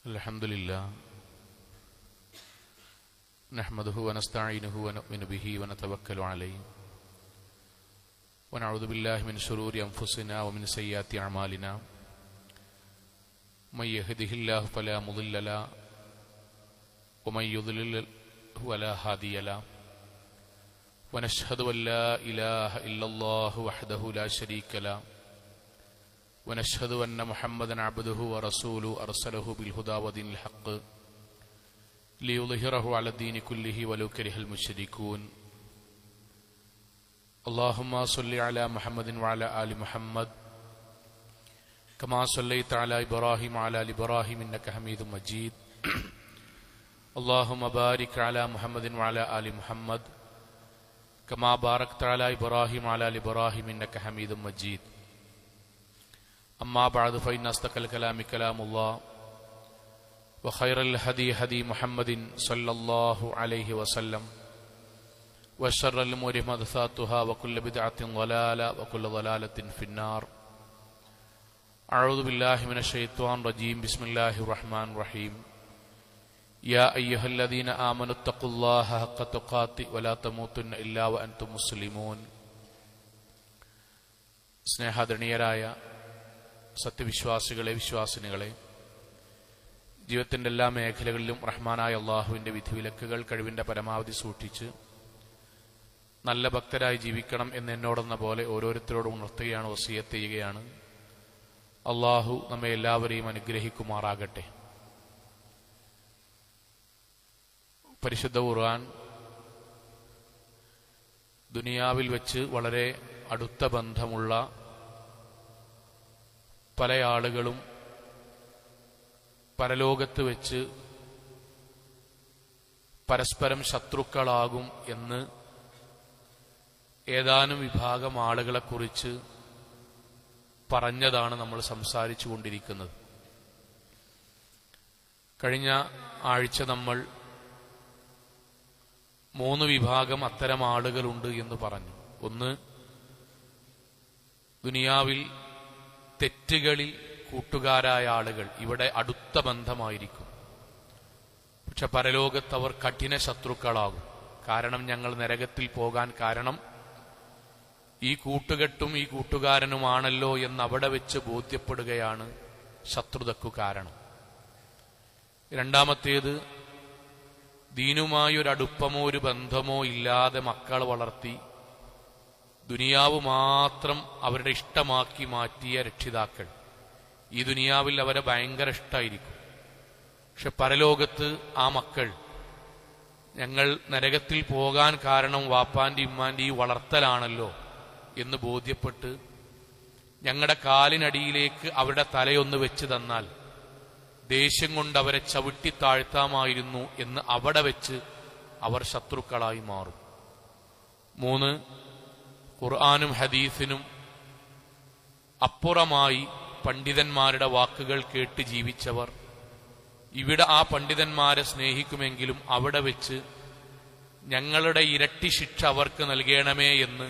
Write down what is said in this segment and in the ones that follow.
അൽഹംദുലില്ലാ നഹ്മദുഹു വനസ്തഈനുഹു വനുഅ്മിനു ബിഹി വനതവക്കലു അലൈഹി വനഊദു ബില്ലാഹി മിൻ ശുറൂരി അൻഫുസിനാ വമിൻ സയ്യിആതി അഅമാലിനാ മൻ യഹ്ദിഹില്ലാഹു ഫലാ മുളില്ല ലഹു വമൻ യുദ്ലിൽഹു ഫലാ ഹാദിയ ലഹു വനശ്ഹദു അൻ ലാ ഇലാഹ ഇല്ലല്ലാഹു വഹ്ദഹു ലാ ശരീക ലഹു ونشهد أن محمدا عبده ورسوله أرسله بالهدى ودين الحق ليظهره على الدين كله ولو كره المشركون اللهم صل على محمد وعلى آل محمد كما صليت على إبراهيم وعلى آل إبراهيم إنك حميد مجيد اللهم بارك على محمد وعلى آل محمد كما باركت على إبراهيم وعلى آل إبراهيم إنك حميد مجيد أما بعد فإن أصدق الكلام كلام الله وخير الهدي هدي محمد صلى الله عليه وسلم وشر الأمور محدثاتها وكل بدعة ضلالة وكل ضلالة في النار أعوذ بالله من الشيطان الرجيم بسم الله الرحمن الرحيم يا أيها الذين آمنوا اتقوا الله حق تقاته ولا تموتن إلا وأنتم مسلمون സ്നേഹാദരണീയരായ സത്യവിശ്വാസികളെ, വിശ്വാസിനികളെ, ജീവിതത്തിൻ്റെ എല്ലാ മേഖലകളിലും റഹ്മാനായ അള്ളാഹുവിൻ്റെ വിധിവിലക്കുകൾ കഴിവിൻ്റെ പരമാവധി സൂക്ഷിച്ച് നല്ല ഭക്തരായി ജീവിക്കണം എന്ന് എന്നോടെന്ന പോലെ ഓരോരുത്തരോടും ഉണർത്തുകയാണ്, വസിയത്ത് ചെയ്യുകയാണ്. അള്ളാഹു നമ്മെ എല്ലാവരെയും അനുഗ്രഹിക്കുമാറാകട്ടെ. പരിശുദ്ധ ഖുർആൻ ദുനിയാവിൽ വെച്ച് വളരെ അടുത്ത ബന്ധമുള്ള പല ആളുകളും പരലോകത്ത് വെച്ച് പരസ്പരം ശത്രുക്കളാകും എന്ന് ഏതാനും വിഭാഗം ആളുകളെക്കുറിച്ച് പറഞ്ഞതാണ് നമ്മൾ സംസാരിച്ചു കൊണ്ടിരിക്കുന്നത്. കഴിഞ്ഞ ആഴ്ച നമ്മൾ 3 വിഭാഗം അത്തരം ആളുകളുണ്ട് എന്ന് പറഞ്ഞു. ഒന്ന്, ദുനിയാവിൽ തെറ്റുകളിൽ കൂട്ടുകാരായ ആളുകൾ, ഇവിടെ അടുത്ത ബന്ധമായിരിക്കും, പക്ഷെ പരലോകത്ത് അവർ കഠിന ശത്രുക്കളാകും. കാരണം ഞങ്ങൾ നരകത്തിൽ പോകാൻ കാരണം ഈ കൂട്ടുകെട്ടും ഈ കൂട്ടുകാരനുമാണല്ലോ എന്ന് അവിടെ വെച്ച് ബോധ്യപ്പെടുകയാണ് ശത്രുതക്കു കാരണം. രണ്ടാമത്തേത്, ദീനുമായൊരടുപ്പമോ ഒരു ബന്ധമോ ഇല്ലാതെ മക്കൾ വളർത്തി ദുനിയാവ് മാത്രം അവരുടെ ഇഷ്ടമാക്കി മാറ്റിയ രക്ഷിതാക്കൾ. ഈ ദുനിയാവിൽ അവരെ ഭയങ്കര ഇഷ്ടമായിരിക്കും, പക്ഷെ പരലോകത്ത് ആ മക്കൾ ഞങ്ങൾ നരകത്തിൽ പോകാൻ കാരണം വാപ്പാന്റെ ഇമ്മാന്റെ ഈ വളർത്തലാണല്ലോ എന്ന് ബോധ്യപ്പെട്ട് ഞങ്ങളുടെ കാലിനടിയിലേക്ക് അവരുടെ തലയൊന്ന് വെച്ച് തന്നാൽ ദേഷ്യം കൊണ്ട് അവരെ ചവിട്ടി താഴ്ത്താമായിരുന്നു എന്ന് അവിടെ വെച്ച് അവർ ശത്രുക്കളായി മാറും. 3, ഖുർആനും ഹദീസിനും അപ്പുറമായി പണ്ഡിതന്മാരുടെ വാക്കുകൾ കേട്ട് ജീവിച്ചവർ ഇവിടെ ആ പണ്ഡിതന്മാരെ സ്നേഹിക്കുമെങ്കിലും അവിടെ വെച്ച് ഞങ്ങളുടെ ഇരട്ടി ശിക്ഷ അവർക്ക് നൽകണമേ എന്ന്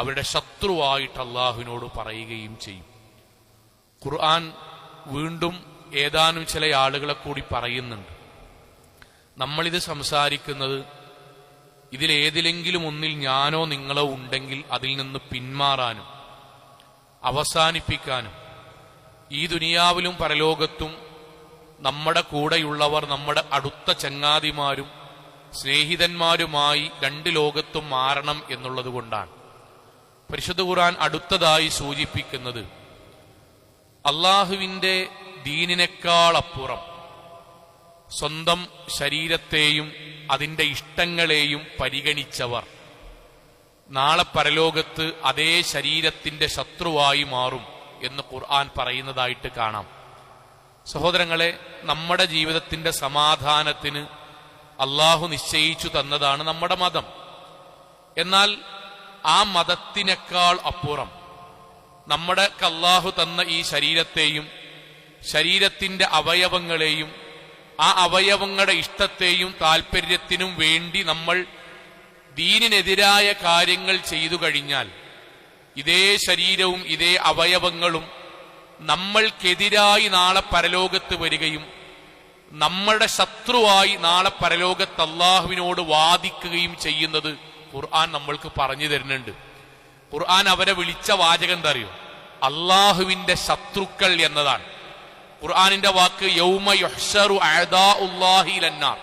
അവരുടെ ശത്രുവായിട്ട് അള്ളാഹുവിനോട് പറയുകയും ചെയ്യും. ഖുർആൻ വീണ്ടും ഏതാനും ചില ആളുകളെ കൂടി പറയുന്നുണ്ട്. നമ്മളിത് സംസാരിക്കുന്നത് ഇതിലേതിലെങ്കിലും ഒന്നിൽ ഞാനോ നിങ്ങളോ ഉണ്ടെങ്കിൽ അതിൽ നിന്ന് പിന്മാറാനും അവസാനിപ്പിക്കാനും ഈ ദുനിയാവിലും പരലോകത്തും നമ്മുടെ കൂടെയുള്ളവർ നമ്മുടെ അടുത്ത ചങ്ങാതിമാരും സ്നേഹിതന്മാരുമായി 2 ലോകത്തും മാറണം എന്നുള്ളത് കൊണ്ടാണ്. പരിശുദ്ധ ഖുർആൻ അടുത്തതായി സൂചിപ്പിക്കുന്നത് അള്ളാഹുവിന്റെ ദീനിനേക്കാൾ അപ്പുറം സ്വന്തം ശരീരത്തെയും അതിന്റെ ഇഷ്ടങ്ങളെയും പരിഗണിച്ചവർ നാളെ പരലോകത്ത് അതേ ശരീരത്തിന്റെ ശത്രുവായി മാറും എന്ന് ഖുർആൻ പറയുന്നതായിട്ട് കാണാം. സഹോദരങ്ങളെ, നമ്മുടെ ജീവിതത്തിന്റെ സമാധാനത്തിന് അള്ളാഹു നിശ്ചയിച്ചു തന്നതാണ് നമ്മുടെ മതം. എന്നാൽ ആ മതത്തിനേക്കാൾ അപ്പുറം നമ്മുടെ അള്ളാഹു തന്ന ഈ ശരീരത്തെയും ശരീരത്തിന്റെ അവയവങ്ങളെയും ആ അവയവങ്ങളുടെ ഇഷ്ടത്തെയും താല്പര്യത്തിനും വേണ്ടി നമ്മൾ ദീനിനെതിരായ കാര്യങ്ങൾ ചെയ്തു കഴിഞ്ഞാൽ ഇതേ ശരീരവും ഇതേ അവയവങ്ങളും നമ്മൾക്കെതിരായി നാളെ പരലോകത്ത് വരികയും നമ്മളുടെ ശത്രുവായി നാളെ പരലോകത്ത് അള്ളാഹുവിനോട് വാദിക്കുകയും ചെയ്യുന്നത് ഖുർആൻ നമ്മൾക്ക് പറഞ്ഞു തരുന്നുണ്ട്. ഖുർആൻ അവരെ വിളിച്ച വാചകം എന്താ അറിയോ? അള്ളാഹുവിന്റെ ശത്രുക്കൾ എന്നതാണ്. ഖുർആനിന്റെ വാക്ക് യൗമ യുഹ്ശറു അഅദാഉല്ലാഹി ലന്നാർ.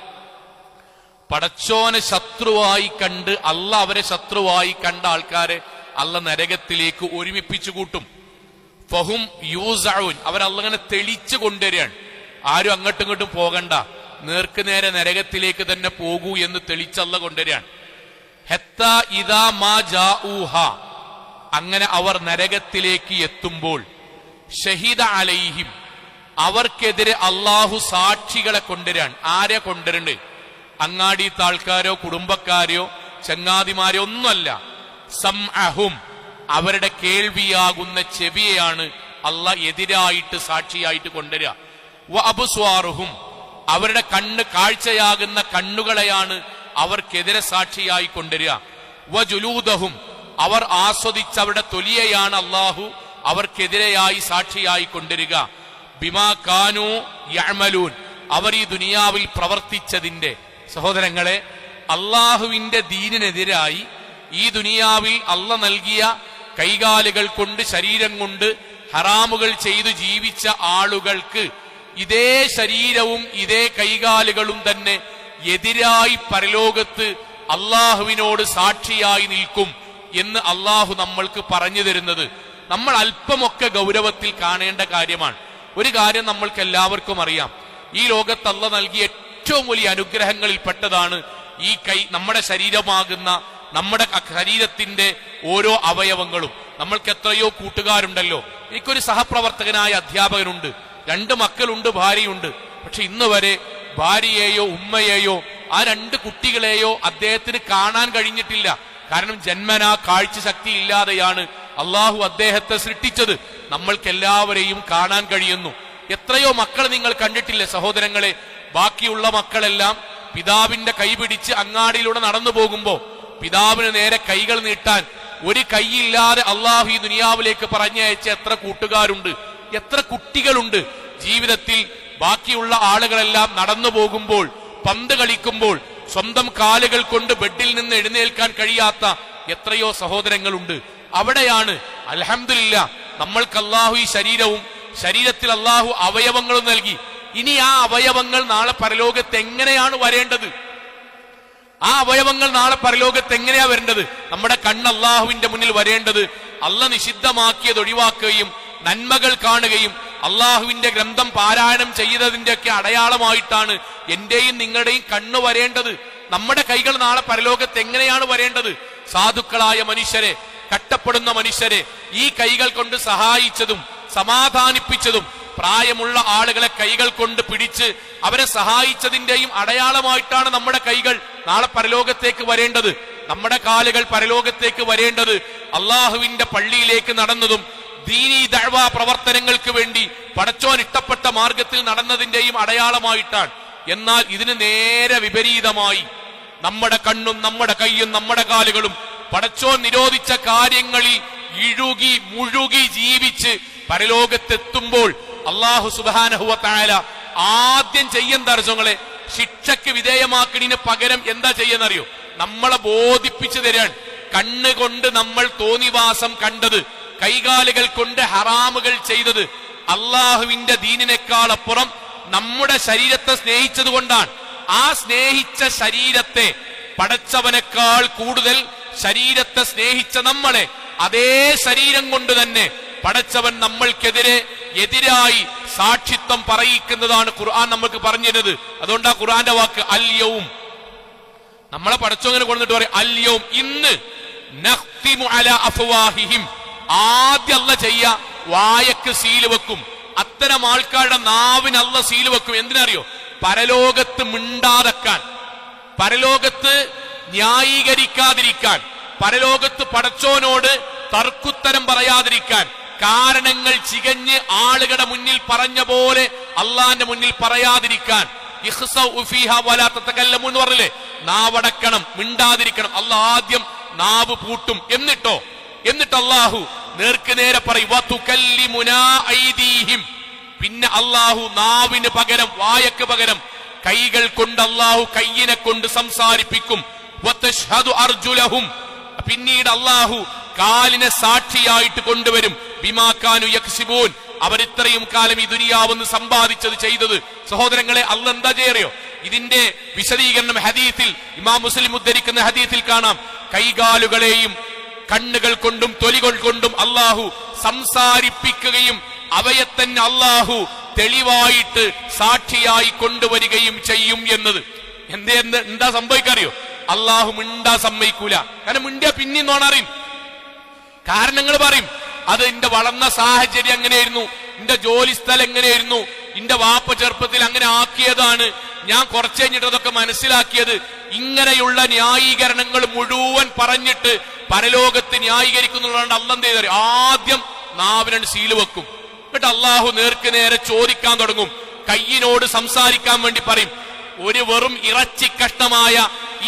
പടച്ചോനെ ശത്രുവായി കണ്ട് അവരെ ശത്രുവായി കണ്ട ആൾക്കാരെ നരകത്തിലേക്ക് ഒരുമിപ്പിച്ചു കൂട്ടും. ഫഹും യൂസഊൻ, അവരങ്ങനെ തെളിച്ചു കൊണ്ടുവരികയാണ്. ആരും അങ്ങോട്ടും ഇങ്ങോട്ടും പോകണ്ട, നേർക്ക് നേരെ നരകത്തിലേക്ക് തന്നെ പോകൂ എന്ന് തെളിച്ചല്ല കൊണ്ടുവരികയാണ്. ഹത്താ ഇദാ മാ ജാഊഹ, അങ്ങനെ അവർ നരകത്തിലേക്ക് എത്തുമ്പോൾ ഷഹീദ അലൈഹിം, അവർക്കെതിരെ അള്ളാഹു സാക്ഷികളെ കൊണ്ടുവരാൻ. ആരെ കൊണ്ടുവരണ്ട്? അങ്ങാടിയത്തെ ആൾക്കാരോ കുടുംബക്കാരോ ചങ്ങാതിമാരോ ഒന്നുമല്ല. സംഅഹും, അവരുടെ കേൾവിയാകുന്ന ചെവിയെയാണ് അള്ളാഹ് എതിരായിട്ട് സാക്ഷിയായിട്ട് കൊണ്ടുവരിക. വ അബ്സ്വാറുഹും, അവരുടെ കാഴ്ചയാകുന്ന കണ്ണുകളെയാണ് അവർക്കെതിരെ സാക്ഷിയായി കൊണ്ടുവരിക. വ ജുലൂദഹും, അവർ ആസ്വദിച്ച അവരുടെ തൊലിയെയാണ് അള്ളാഹു അവർക്കെതിരെയായി സാക്ഷിയായി കൊണ്ടുവരിക. ബിമാ കാനൂ യഅമലൂൻ, അവർ ഈ ദുനിയാവിൽ പ്രവർത്തിച്ചതിന്റെ. സഹോദരങ്ങളെ, അള്ളാഹുവിന്റെ ദീനിനെതിരായി ഈ ദുനിയാവിൽ അള്ളാഹ് നൽകിയ കൈകാലുകൾ കൊണ്ട് ശരീരം കൊണ്ട് ഹറാമുകൾ ചെയ്തു ജീവിച്ച ആളുകൾക്ക് ഇതേ ശരീരവും ഇതേ കൈകാലുകളും തന്നെ എതിരായി പരലോകത്ത് അള്ളാഹുവിനോട് സാക്ഷിയായി നിൽക്കും എന്ന് അള്ളാഹു നമ്മൾക്ക് പറഞ്ഞു തരുന്നത് നമ്മൾ അല്പമൊക്കെ ഗൗരവത്തിൽ കാണേണ്ട കാര്യമാണ്. ഒരു കാര്യം നമ്മൾക്ക് എല്ലാവർക്കും അറിയാം, ഈ ലോകത്ത് അള്ളാഹ് നൽകിയ ഏറ്റവും വലിയ അനുഗ്രഹങ്ങളിൽ പെട്ടതാണ് ഈ നമ്മുടെ ശരീരമാകുന്ന നമ്മുടെ ശരീരത്തിന്റെ ഓരോ അവയവങ്ങളും. നമ്മൾക്ക് എത്രയോ കൂട്ടുകാരുണ്ടല്ലോ. എനിക്കൊരു സഹപ്രവർത്തകനായ അധ്യാപകനുണ്ട്, 2 മക്കളുണ്ട്, ഭാര്യയുണ്ട്. പക്ഷെ ഇന്ന് വരെ ഭാര്യയെയോ ഉമ്മയെയോ ആ 2 കുട്ടികളെയോ അദ്ദേഹത്തിന് കാണാൻ കഴിഞ്ഞിട്ടില്ല. കാരണം ജന്മനാ കാഴ്ച ശക്തി ഇല്ലാതെയാണ് അള്ളാഹു അദ്ദേഹത്തെ സൃഷ്ടിച്ചത്. നമ്മൾക്കെല്ലാവരെയും കാണാൻ കഴിയുന്നു. എത്രയോ മക്കളെ നിങ്ങൾ കണ്ടിട്ടില്ലേ സഹോദരങ്ങളെ? ബാക്കിയുള്ള മക്കളെല്ലാം പിതാവിന്റെ കൈ പിടിച്ച് അങ്ങാടിയിലൂടെ നടന്നു പോകുമ്പോ പിതാവിന് നേരെ കൈകൾ നീട്ടാൻ ഒരു കൈയില്ലാതെ അള്ളാഹു ഈ ദുനിയാവിലേക്ക് പറഞ്ഞയച്ച എത്ര കൂട്ടുകാരുണ്ട്, എത്ര കുട്ടികളുണ്ട്. ജീവിതത്തിൽ ബാക്കിയുള്ള ആളുകളെല്ലാം നടന്നു പോകുമ്പോൾ, പന്ത് കളിക്കുമ്പോൾ സ്വന്തം കാലുകൾ കൊണ്ട് ബെഡിൽ നിന്ന് എഴുന്നേൽക്കാൻ കഴിയാത്ത എത്രയോ സഹോദരങ്ങളുണ്ട്. അവിടെയാണ് അൽഹംദുലില്ലാഹ് നമ്മൾക്ക് അള്ളാഹു ഈ ശരീരവും ശരീരത്തിൽ അള്ളാഹു അവയവങ്ങളും നൽകി. ഇനി ആ അവയവങ്ങൾ നാളെ പരലോകത്ത് എങ്ങനെയാണ് വരേണ്ടത്? ആ അവയവങ്ങൾ നാളെ പരലോകത്ത് എങ്ങനെയാ വരേണ്ടത്? നമ്മുടെ കണ്ണ് അള്ളാഹുവിന്റെ മുന്നിൽ വരേണ്ടത് അള്ളാഹ് നിഷിദ്ധമാക്കിയത് ഒഴിവാക്കുകയും നന്മകൾ കാണുകയും അള്ളാഹുവിന്റെ ഗ്രന്ഥം പാരായണം ചെയ്തതിന്റെ ഒക്കെ അടയാളമായിട്ടാണ് എന്റെയും നിങ്ങളുടെയും കണ്ണ് വരേണ്ടത്. നമ്മുടെ കൈകൾ നാളെ പരലോകത്ത് എങ്ങനെയാണ് വരേണ്ടത്? സാധുക്കളായ മനുഷ്യരെ, കഷ്ടപ്പെടുന്ന മനുഷ്യരെ ഈ കൈകൾ കൊണ്ട് സഹായിച്ചതും സമാധാനിപ്പിച്ചതും പ്രായമുള്ള ആളുകളെ കൈകൾ കൊണ്ട് പിടിച്ച് അവരെ സഹായിച്ചതിന്റെയും അടയാളമായിട്ടാണ് നമ്മുടെ കൈകൾ നാളെ പരലോകത്തേക്ക് വരേണ്ടത്. നമ്മുടെ കാലുകൾ പരലോകത്തേക്ക് വരേണ്ടത് അള്ളാഹുവിന്റെ പള്ളിയിലേക്ക് നടന്നതും ദീനീ ദഅ്വാ പ്രവർത്തനങ്ങൾക്ക് വേണ്ടി പടച്ചോൻ ഇഷ്ടപ്പെട്ട മാർഗത്തിൽ നടന്നതിന്റെയും അടയാളമായിട്ടാണ്. എന്നാൽ ഇതിന് നേരെ വിപരീതമായി നമ്മുടെ കണ്ണും നമ്മുടെ കൈയും നമ്മുടെ കാലുകളും പടച്ചോൻ നിരോധിച്ച കാര്യങ്ങളിൽ ഇഴുകി മുഴുകി ജീവിച്ച് പരലോകത്തെത്തുമ്പോൾ അല്ലാഹു സുബ്ഹാനഹു വ തആല ആദ്യം ചെയ്യുന്ന ദർശനങ്ങളെ ശിക്ഷയ്ക്ക് വിധേയമാക്കുന്നതിന് പകരം എന്താ ചെയ്യുന്നറിയോ? നമ്മളെ ബോധിപ്പിച്ചു തരാൻ. കണ്ണുകൊണ്ട് നമ്മൾ തോന്നിവാസം കണ്ടത്, കൈകാലുകൾ കൊണ്ട് ഹറാമുകൾ ചെയ്തത് അള്ളാഹുവിന്റെ ദീനിനേക്കാൾ അപ്പുറം നമ്മുടെ ശരീരത്തെ സ്നേഹിച്ചത് കൊണ്ടാണ്. ആ സ്നേഹിച്ച ശരീരത്തെ പടച്ചവനേക്കാൾ കൂടുതൽ ശരീരത്തെ സ്നേഹിച്ച നമ്മളെ അതേ ശരീരം കൊണ്ട് തന്നെ പടച്ചവൻ നമ്മൾക്കെതിരെ എതിരായി സാക്ഷിത്വം പറയിക്കുന്നതാണ് ഖുർആൻ നമുക്ക് പറഞ്ഞിരുന്നത്. അതുകൊണ്ടാ ഖുർആന്റെ വാക്ക് അൽയൗം. നമ്മളെ പടച്ചവനെ കൊണ്ടിട്ട് പറയും അൽയൗം, ഇന്ന് നഖ്തിമു അലാ അഫ്വാഹിഹിം. ആദ്യം അല്ലാഹ് ചെയ്യാ വായക്ക് സീല് വെക്കും. അത്തരം ആൾക്കാരുടെ നാവിന് അല്ലാഹ് സീല് വെക്കും. എന്തിനറിയോ? പരലോകത്ത് മിണ്ടാതെക്കാൻ, പരലോകത്ത് ന്യായീകരിക്കാതിരിക്കാൻ, പരലോകത്ത് പടച്ചോനോട് തർക്കുത്തരം പറയാതിരിക്കാൻ, കാരണങ്ങൾ ചികഞ്ഞ് ആളുകളുടെ മുന്നിൽ പറഞ്ഞ പോലെ അള്ളാന്റെ മുന്നിൽ പറയാതിരിക്കാൻ. എന്ന് പറഞ്ഞില്ലേ? നാവടക്കണം, മിണ്ടാതിരിക്കണം. അള്ളാഹ് ആദ്യം നാവ് പൂട്ടും. എന്നിട്ട് അള്ളാഹു നേർക്ക് നേരെ പറയും പിന്നെ അള്ളാഹു നാവിന് പകരം, വായക്ക് പകരം കൈകൾ കൊണ്ട് അള്ളാഹു കയ്യിനെ കൊണ്ട് സംസാരിപ്പിക്കും. വതശ്ഹദു അർജുലഹും, പിന്നീട് അള്ളാഹു കാലിനെ സാക്ഷിയായിട്ട് കൊണ്ടുവരും. ബിമാ കാനു യക്സിബൂൻ, അവരിത്രയും കാലം ഈ ദുനിയാവെന്ന് സമ്പാദിച്ചത് ചെയ്തത്. സഹോദരങ്ങളെ, അള്ളാഹ് എന്താ ചെയ്യറിയോ? ഇതിന്റെ വിശദീകരണം ഹദീസിൽ, ഇമാം മുസ്ലിം ഉദ്ധരിക്കുന്ന ഹദീസിൽ കാണാം. കൈകാലുകളെയും കണ്ണുകൾ കൊണ്ടും തൊലികൾ കൊണ്ടും അള്ളാഹു സംസാരിപ്പിക്കുകയും അവയെ തന്നെ അള്ളാഹു തെളിവായിട്ട് സാക്ഷിയായി കൊണ്ടുവരികയും ചെയ്യും എന്നത്. എന്താ സംഭവിക്കാറിയോ? അള്ളാഹു മിണ്ടാ സമ്മതിക്കൂല. കാരണം മിണ്ടിയ പിന്നെ നോണറിയും, കാരണങ്ങൾ പറയും. അത് എന്റെ വളർന്ന സാഹചര്യം എങ്ങനെയായിരുന്നു, എന്റെ ജോലി സ്ഥലം എങ്ങനെയായിരുന്നു, എന്റെ വാപ്പ ചെറുപ്പത്തിൽ അങ്ങനെ ആക്കിയതാണ്, ഞാൻ കുറച്ചു കഴിഞ്ഞിട്ട് അതൊക്കെ മനസ്സിലാക്കിയത്. ഇങ്ങനെയുള്ള ന്യായീകരണങ്ങൾ മുഴുവൻ പറഞ്ഞിട്ട് പരലോകത്ത് ന്യായീകരിക്കുന്നുള്ളതുകൊണ്ട് അള്ളാഹ് എന്ത് ചെയ്തു? ആദ്യം നാവിനാണ് സീല് വെക്കും. എന്നിട്ട് അള്ളാഹു നേർക്ക് നേരെ ചോദിക്കാൻ തുടങ്ങും. കയ്യിനോട് സംസാരിക്കാൻ വേണ്ടി പറയും. ഒരു വെറും ഇറച്ചി കഷ്ണമായ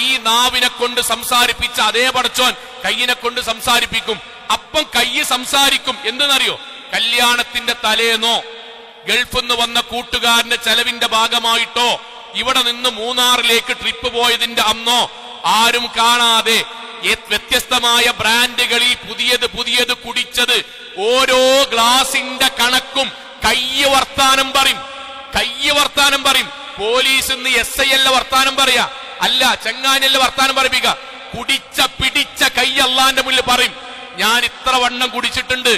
ഈ നാവിനെ കൊണ്ട് സംസാരിപ്പിച്ച അതേ പടച്ചോൻ കയ്യിനെ കൊണ്ട് സംസാരിപ്പിക്കും. അപ്പം കയ്യ് സംസാരിക്കും. എന്തെന്നറിയോ? കല്യാണത്തിന്റെ തലേന്നോ ഗൾഫിൽ നിന്ന് വന്ന കൂട്ടുകാരന്റെ ചെലവിന്റെ ഭാഗമായിട്ടോ ഇവിടെ നിന്ന് മൂന്നാറിലേക്ക് ട്രിപ്പ് പോയതിന്റെ അന്നോ ആരും കാണാതെ വ്യത്യസ്തമായ ബ്രാൻഡുകളിൽ പുതിയത് കുടിച്ചത് ഓരോ ഗ്ലാസിന്റെ കണക്കും കയ്യ് വർത്താനം പറയും. പോലീസ് ഇന്ന് SI അല്ല വർത്താനം പറയാ, അല്ല ചങ്ങാനല്ല വർത്താനം പറയിപ്പിക്കുക. പിടിച്ച കൈ അള്ളാന്റെ മുന്നിൽ പറയും. ഞാൻ ഇത്ര വണ്ണം കുടിച്ചിട്ടുണ്ട്,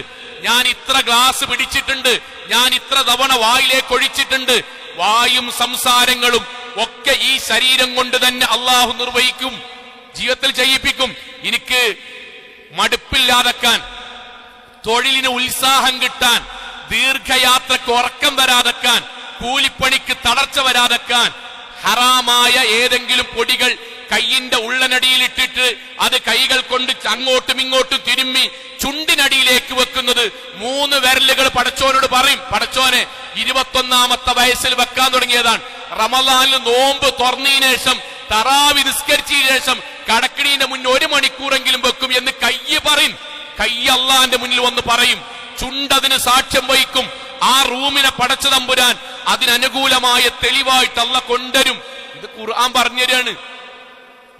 ഞാൻ ഇത്ര ഗ്ലാസ് പിടിച്ചിട്ടുണ്ട്, ഞാൻ ഇത്ര തവണ വായിലേക്ക് ഒഴിച്ചിട്ടുണ്ട്. വായും സംസാരങ്ങളും ഒക്കെ ഈ ശരീരം കൊണ്ട് തന്നെ അള്ളാഹു നിർവഹിക്കും, ജീവിതത്തിൽ ചെയ്യിപ്പിക്കും. എനിക്ക് മടുപ്പില്ലാതെക്കാൻ, തൊഴിലിന് ഉത്സാഹം കിട്ടാൻ, ദീർഘയാത്രക്ക് ഉറക്കം വരാതെക്കാൻ, കൂലിപ്പണിക്ക് തളർച്ച വരാതെക്കാൻ, ഹറാമായ ഏതെങ്കിലും പൊടികൾ കയ്യിന്റെ ഉള്ളനടിയിൽ ഇട്ടിട്ട് അത് കൈകൾ കൊണ്ട് അങ്ങോട്ടും ഇങ്ങോട്ടും തിരുമ്മി ചുണ്ടിനടിയിലേക്ക് വെക്കുന്നത് 3 വിരലുകൾ പടച്ചോനോട് പറയും. പടച്ചോനെ 21ാമത്തെ വയസ്സിൽ വെക്കാൻ തുടങ്ങിയതാണ്. റമളാനിൽ നോമ്പ് തുറന്നതിന് ശേഷം, തറാവി നിസ്കരിച്ചതിന് ശേഷം കടക്കിണീന്റെ മുന്നിൽ 1 മണിക്കൂറെങ്കിലും വെക്കും എന്ന് കയ്യ് പറയും. കയ്യ് അള്ളാന്റെ മുന്നിൽ വന്ന് പറയും. ചുണ്ടതിന് സാക്ഷ്യം വഹിക്കും. ആ റൂമിനെ പടച്ച തമ്പുരാൻ അതിനനുകൂലമായ തെളിവായിട്ട് അള്ളാഹ് കൊണ്ടുവരും. ഇത് ഖുർആൻ പറഞ്ഞുതരാണ്,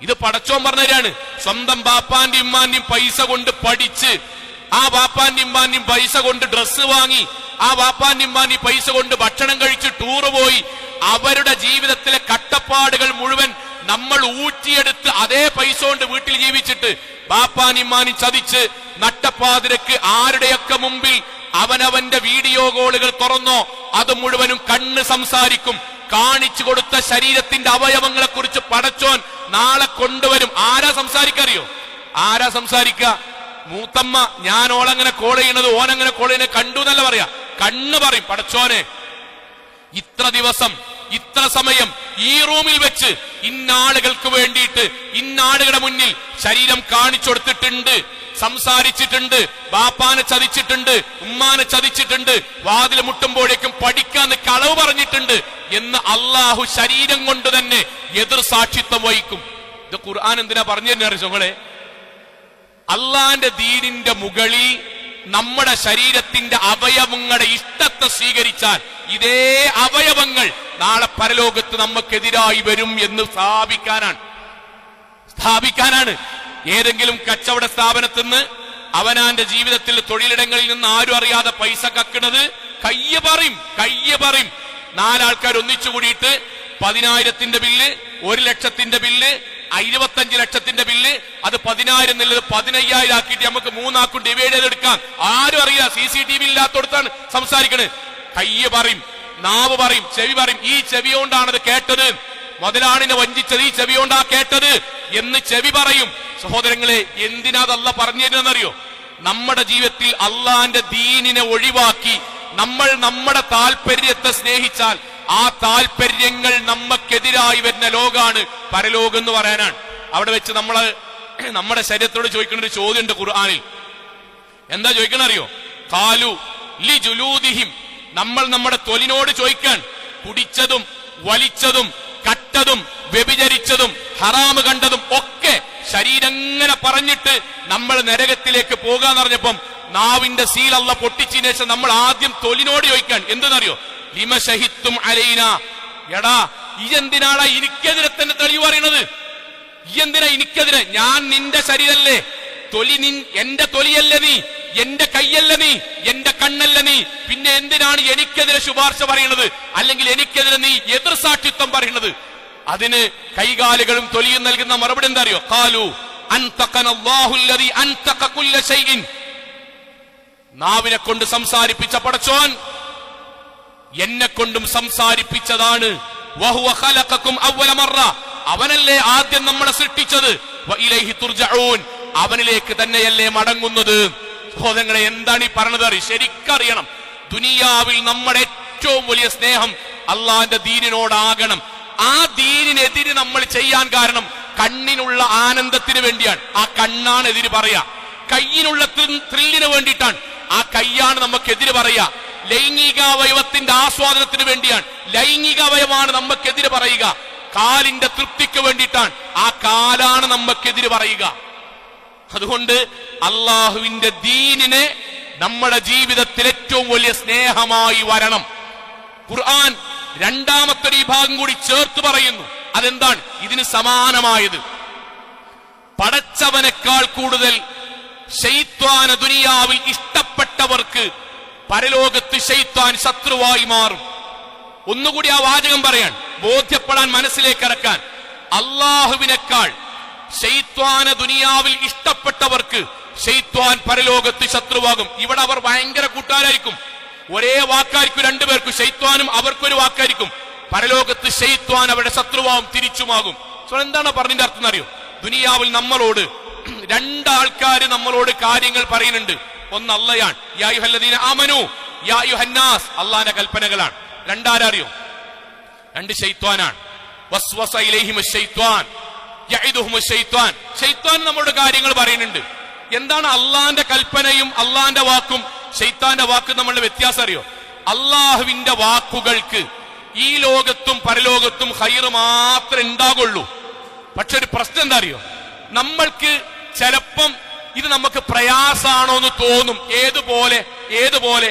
ഇത് പടച്ചോൻ പറഞ്ഞുതരാണ്. സ്വന്തം ബാപ്പാന്റെയും ഉമ്മാന്റെയും പൈസ കൊണ്ട് പഠിച്ച്, ആ ബാപ്പാന്റെയും ഉമ്മാന്റെയും പൈസ കൊണ്ട് ഡ്രസ്സ് വാങ്ങി, ആ ബാപ്പാന്റെയും ഉമ്മാന്റെയും പൈസ കൊണ്ട് ഭക്ഷണം കഴിച്ച് ടൂറ് പോയി, അവരുടെ ജീവിതത്തിലെ കട്ടപ്പാടുകൾ മുഴുവൻ നമ്മൾ ഊറ്റിയെടുത്ത് അതേ പൈസ കൊണ്ട് വീട്ടിൽ ജീവിച്ചിട്ട് ബാപ്പാനും ഉമ്മാനും ചതിച്ച് നട്ടപ്പാതിരക്ക് ആരുടെയൊക്കെ മുമ്പിൽ അവനവന്റെ വീഡിയോ കോളുകൾ തുറന്നോ അത് മുഴുവനും കണ്ണ് സംസാരിക്കും. കാണിച്ചു കൊടുത്ത ശരീരത്തിന്റെ അവയവങ്ങളെ കുറിച്ച് പടച്ചോൻ നാളെ കൊണ്ടുവരും. ആരാ സംസാരിക്കറിയോ? ആരാ സംസാരിക്ക? മൂത്തമ്മ ഞാൻ ഓളങ്ങനെ കോൾ ചെയ്യണത്, ഓനങ്ങനെ കോൾ ചെയ്യുന്നത് കണ്ടു എന്നല്ല പറയാ, കണ്ണ് പറയും. പടച്ചോനെ ഇത്ര ദിവസം ഇത്ര സമയം ഈ റൂമിൽ വെച്ച് ഇന്നാളുകൾക്ക് വേണ്ടിയിട്ട് ഇന്നാളുകളുടെ മുന്നിൽ ശരീരം കാണിച്ചു കൊടുത്തിട്ടുണ്ട്, സംസാരിച്ചിട്ടുണ്ട്, ബാപ്പാനെ ചതിച്ചിട്ടുണ്ട്, ഉമ്മാനെ ചതിച്ചിട്ടുണ്ട്, വാതിൽ മുട്ടുമ്പോഴേക്കും പഠിക്കാന്ന് കളവ് പറഞ്ഞിട്ടുണ്ട് എന്ന് അള്ളാഹു ശരീരം കൊണ്ട് തന്നെ എതിർ സാക്ഷിത്വം വഹിക്കും. ഇത് ഖുർആൻ എന്തിനാ പറഞ്ഞു തന്നെ അറിയാം? അള്ളാന്റെ ദീനിന്റെ മുകളിൽ നമ്മുടെ ശരീരത്തിന്റെ അവയവങ്ങളുടെ ഇഷ്ടത്തെ സ്വീകരിച്ചാൽ ഇതേ അവയവങ്ങൾ നാളെ പരലോകത്ത് നമുക്കെതിരായി വരും എന്ന് സ്ഥാപിക്കാനാണ്. ഏതെങ്കിലും കച്ചവട സ്ഥാപനത്തിൽ നിന്ന് അവനാന്റെ ജീവിതത്തിൽ തൊഴിലിടങ്ങളിൽ നിന്ന് ആരും അറിയാതെ പൈസ കക്കുന്നത് കയ്യ് പറയും. 4 ആൾക്കാർ ഒന്നിച്ചു കൂടിയിട്ട് 10,000ന്റെ ബില്ല്, 1 ലക്ഷത്തിന്റെ ബില്ല്, 25 ലക്ഷത്തിന്റെ ബില്ല്, അത് 10,000 എന്നുള്ളത് 15,000 ആക്കിയിട്ട് നമുക്ക് 3 ആക്കും ഡിവൈഡ് ചെയ്തെടുക്കാം. ആരും അറിയാം, CCTV ഇല്ലാത്തടത്താണ് സംസാരിക്കണത്. കയ്യ് പറയും, നാവ് പറയും, ചെവി പറയും. ഈ ചെവി കൊണ്ടാണത് കേട്ടത്, മുതലാളിനെ വഞ്ചിച്ചത് ഈ ചെവി കൊണ്ടാ കേട്ടത് എന്ന് ചെവി പറയും. സഹോദരങ്ങളെ, എന്തിനാ അല്ലാഹ് പറഞ്ഞു തരുന്നറിയോ? നമ്മുടെ ജീവിതത്തിൽ അള്ളാന്റെ ദീനിനെ ഒഴിവാക്കി നമ്മൾ നമ്മുടെ താല്പര്യത്തെ സ്നേഹിച്ചാൽ ആ താല്പര്യങ്ങൾ നമുക്കെതിരായി വരുന്ന ലോകാണ് പരലോകം എന്ന് പറയാനാണ്. അവിടെ വെച്ച് നമ്മുടെ ശരീരത്തോട് ചോദിക്കുന്ന ഒരു ചോദ്യമുണ്ട് ഖുർആനിൽ. എന്താ ചോദിക്കണറിയോ? ഖാലു ലി ജുലൂദിഹിം, നമ്മൾ നമ്മുടെ തൊലിനോട് ചോദിക്കാൻ. കുടിച്ചതും വലിച്ചതും കട്ടതും വ്യഭിചരിച്ചതും ഹറാമ് കണ്ടതും ഒക്കെ ശരീരം ഇങ്ങനെ പറഞ്ഞിട്ട് നമ്മൾ നരകത്തിലേക്ക് പോകാന്ന് പറഞ്ഞപ്പം നാവിന്റെ സീൽ അല്ലാഹ് പൊട്ടിച്ചതിന് ശേഷം നമ്മൾ ആദ്യം തൊലിനോട് ചോദിക്കാൻ, എന്തെന്നറിയോ? ലിമ ശഹിത്തും അലൈന, എടാ ഈ എന്തിനാടാ എനിക്കെതിരെ തന്നെ തെളിവ് പറയണത്? ഈ എന്തിനാ എനിക്കെതിരെ? ഞാൻ നിന്റെ ശരീരല്ലേ, എന്റെ തൊലിയല്ല നീ, എന്റെ കൈയല്ല നീ, എന്റെ കണ്ണല്ല നീ, പിന്നെ എന്തിനാണ് എനിക്കെതിരെ ശുപാർശ പറയണത്, അല്ലെങ്കിൽ എനിക്കെതിരെ നീ എതിർ സാക്ഷിത്വം പറയണത്? അതിന് കൈകാലുകളും തൊലിയും നൽകുന്ന മറുപടി എന്താ അറിയോ? ഖാലു അൻതഖനല്ലാഹു അല്ലദീ അൻതഖ കുല്ല ശൈഇൻ, നാവിനെ കൊണ്ട് സംസാരിപ്പിച്ച പടച്ചോൻ എന്നെ കൊണ്ടും സംസാരിപ്പിച്ചതാണ്. വഹുവ ഖലഖകും അവ്വല മറ, അവനല്ലേ ആദ്യം നമ്മളെ സൃഷ്ടിച്ചത്. വഇലൈഹി തുർജഊൻ, അവനിലേക്ക് തന്നെയല്ലേ മടങ്ങുന്നത്. സഹോദരങ്ങളെ, എന്താണ് ഈ പറഞ്ഞത്? ശരിക്കറിയണം, ദുനിയാവിൽ നമ്മുടെ ഏറ്റവും വലിയ സ്നേഹം അള്ളാന്റെ ദീനിനോടാകണം. ആ ദീനിനെതിര് നമ്മൾ ചെയ്യാൻ കാരണം കണ്ണിനുള്ള ആനന്ദത്തിന് വേണ്ടിയാണ്, ആ കണ്ണാണ് എതിര് പറയാ. കയ്യിനുള്ള ത്രില്ലിന് വേണ്ടിയിട്ടാണ്, ആ കയ്യാണ് നമുക്കെതിര് പറയാ. ലൈംഗികാവയവത്തിന്റെ ആസ്വാദനത്തിന് വേണ്ടിയാണ്, ലൈംഗികാവയവമാണ് നമുക്കെതിര് പറയുക. കാലിന്റെ തൃപ്തിക്ക് വേണ്ടിയിട്ടാണ്, ആ കാലാണ് നമുക്കെതിര് പറയുക. അതുകൊണ്ട് അള്ളാഹുവിന്റെ ദീനിനെ നമ്മുടെ ജീവിതത്തിൽ ഏറ്റവും വലിയ സ്നേഹമായി വരണം. ഖുർആൻ രണ്ടാമത്തെ ഒരു ഭാഗം കൂടി ചേർത്ത് പറയുന്നു. അതെന്താണ്? ഇതിന് സമാനമായത്. പടച്ചവനേക്കാൾ കൂടുതൽ ശൈത്വാന ദുനിയാവിൽ ഇഷ്ടപ്പെട്ടവർക്ക് പരലോകത്ത് ശൈത്വാൻ ശത്രുവായി മാറും. ഒന്നുകൂടി ആ വാചകം പറയാൻ, ബോധ്യപ്പെടാൻ, മനസ്സിലേക്ക് ഇറക്കാൻ. അള്ളാഹുവിനേക്കാൾ ശൈത്വാന ദുനിയാവിൽ ഇഷ്ടപ്പെട്ടവർക്ക് ശൈത്വാൻ പരലോകത്ത് ശത്രുവാകും. ഇവിടെ അവർ ഭയങ്കര കൂട്ടുകാരായിരിക്കും, ഒരേ വാക്കായിരിക്കും രണ്ടുപേർക്കും, ശൈത്വാനും അവർക്കൊരു വാക്കായിരിക്കും. പരലോകത്ത് ശൈത്വാൻ അവരുടെ ശത്രുവാകും, തിരിച്ചുമാകും. എന്താണ് പറഞ്ഞതിന്റെ അർത്ഥം എന്നറിയോ? ദുനിയാവിൽ നമ്മളോട് രണ്ടാൾക്കാര് നമ്മളോട് കാര്യങ്ങൾ പറയുന്നുണ്ട്. ഒന്ന് അള്ളയാണ്, യാ അയ്യുഹല്ലദീന ആമനൂ യാ അയ്യുഹന്നാസ്, അള്ളാന്റെ കൽപ്പനകളാണ്. രണ്ടാരറിയോ? രണ്ട് ശൈത്വാനാണ്. വസ്വസ ഇലൈഹിമുശ് ശൈത്വാൻ യഇദുഹുമുശ് ശൈത്വാൻ, ശൈത്വാൻ നമ്മളോട് കാര്യങ്ങൾ പറയുന്നുണ്ട്. എന്താണ് അള്ളാന്റെ കൽപ്പനയും അള്ളാന്റെ വാക്കും ശൈത്താന്റെ വാക്കും നമ്മളുടെ വ്യത്യാസം അറിയോ? അള്ളാഹുവിന്റെ വാക്കുകൾക്ക് ഈ ലോകത്തും പരലോകത്തും ഖൈർ മാത്രമേ ഉണ്ടാകുള്ളൂ. പക്ഷെ ഒരു പ്രശ്നം എന്താ അറിയോ? നമ്മൾക്ക് ചിലപ്പം ഇത് നമുക്ക് പ്രയാസാണോ എന്ന് തോന്നും. ഏതുപോലെ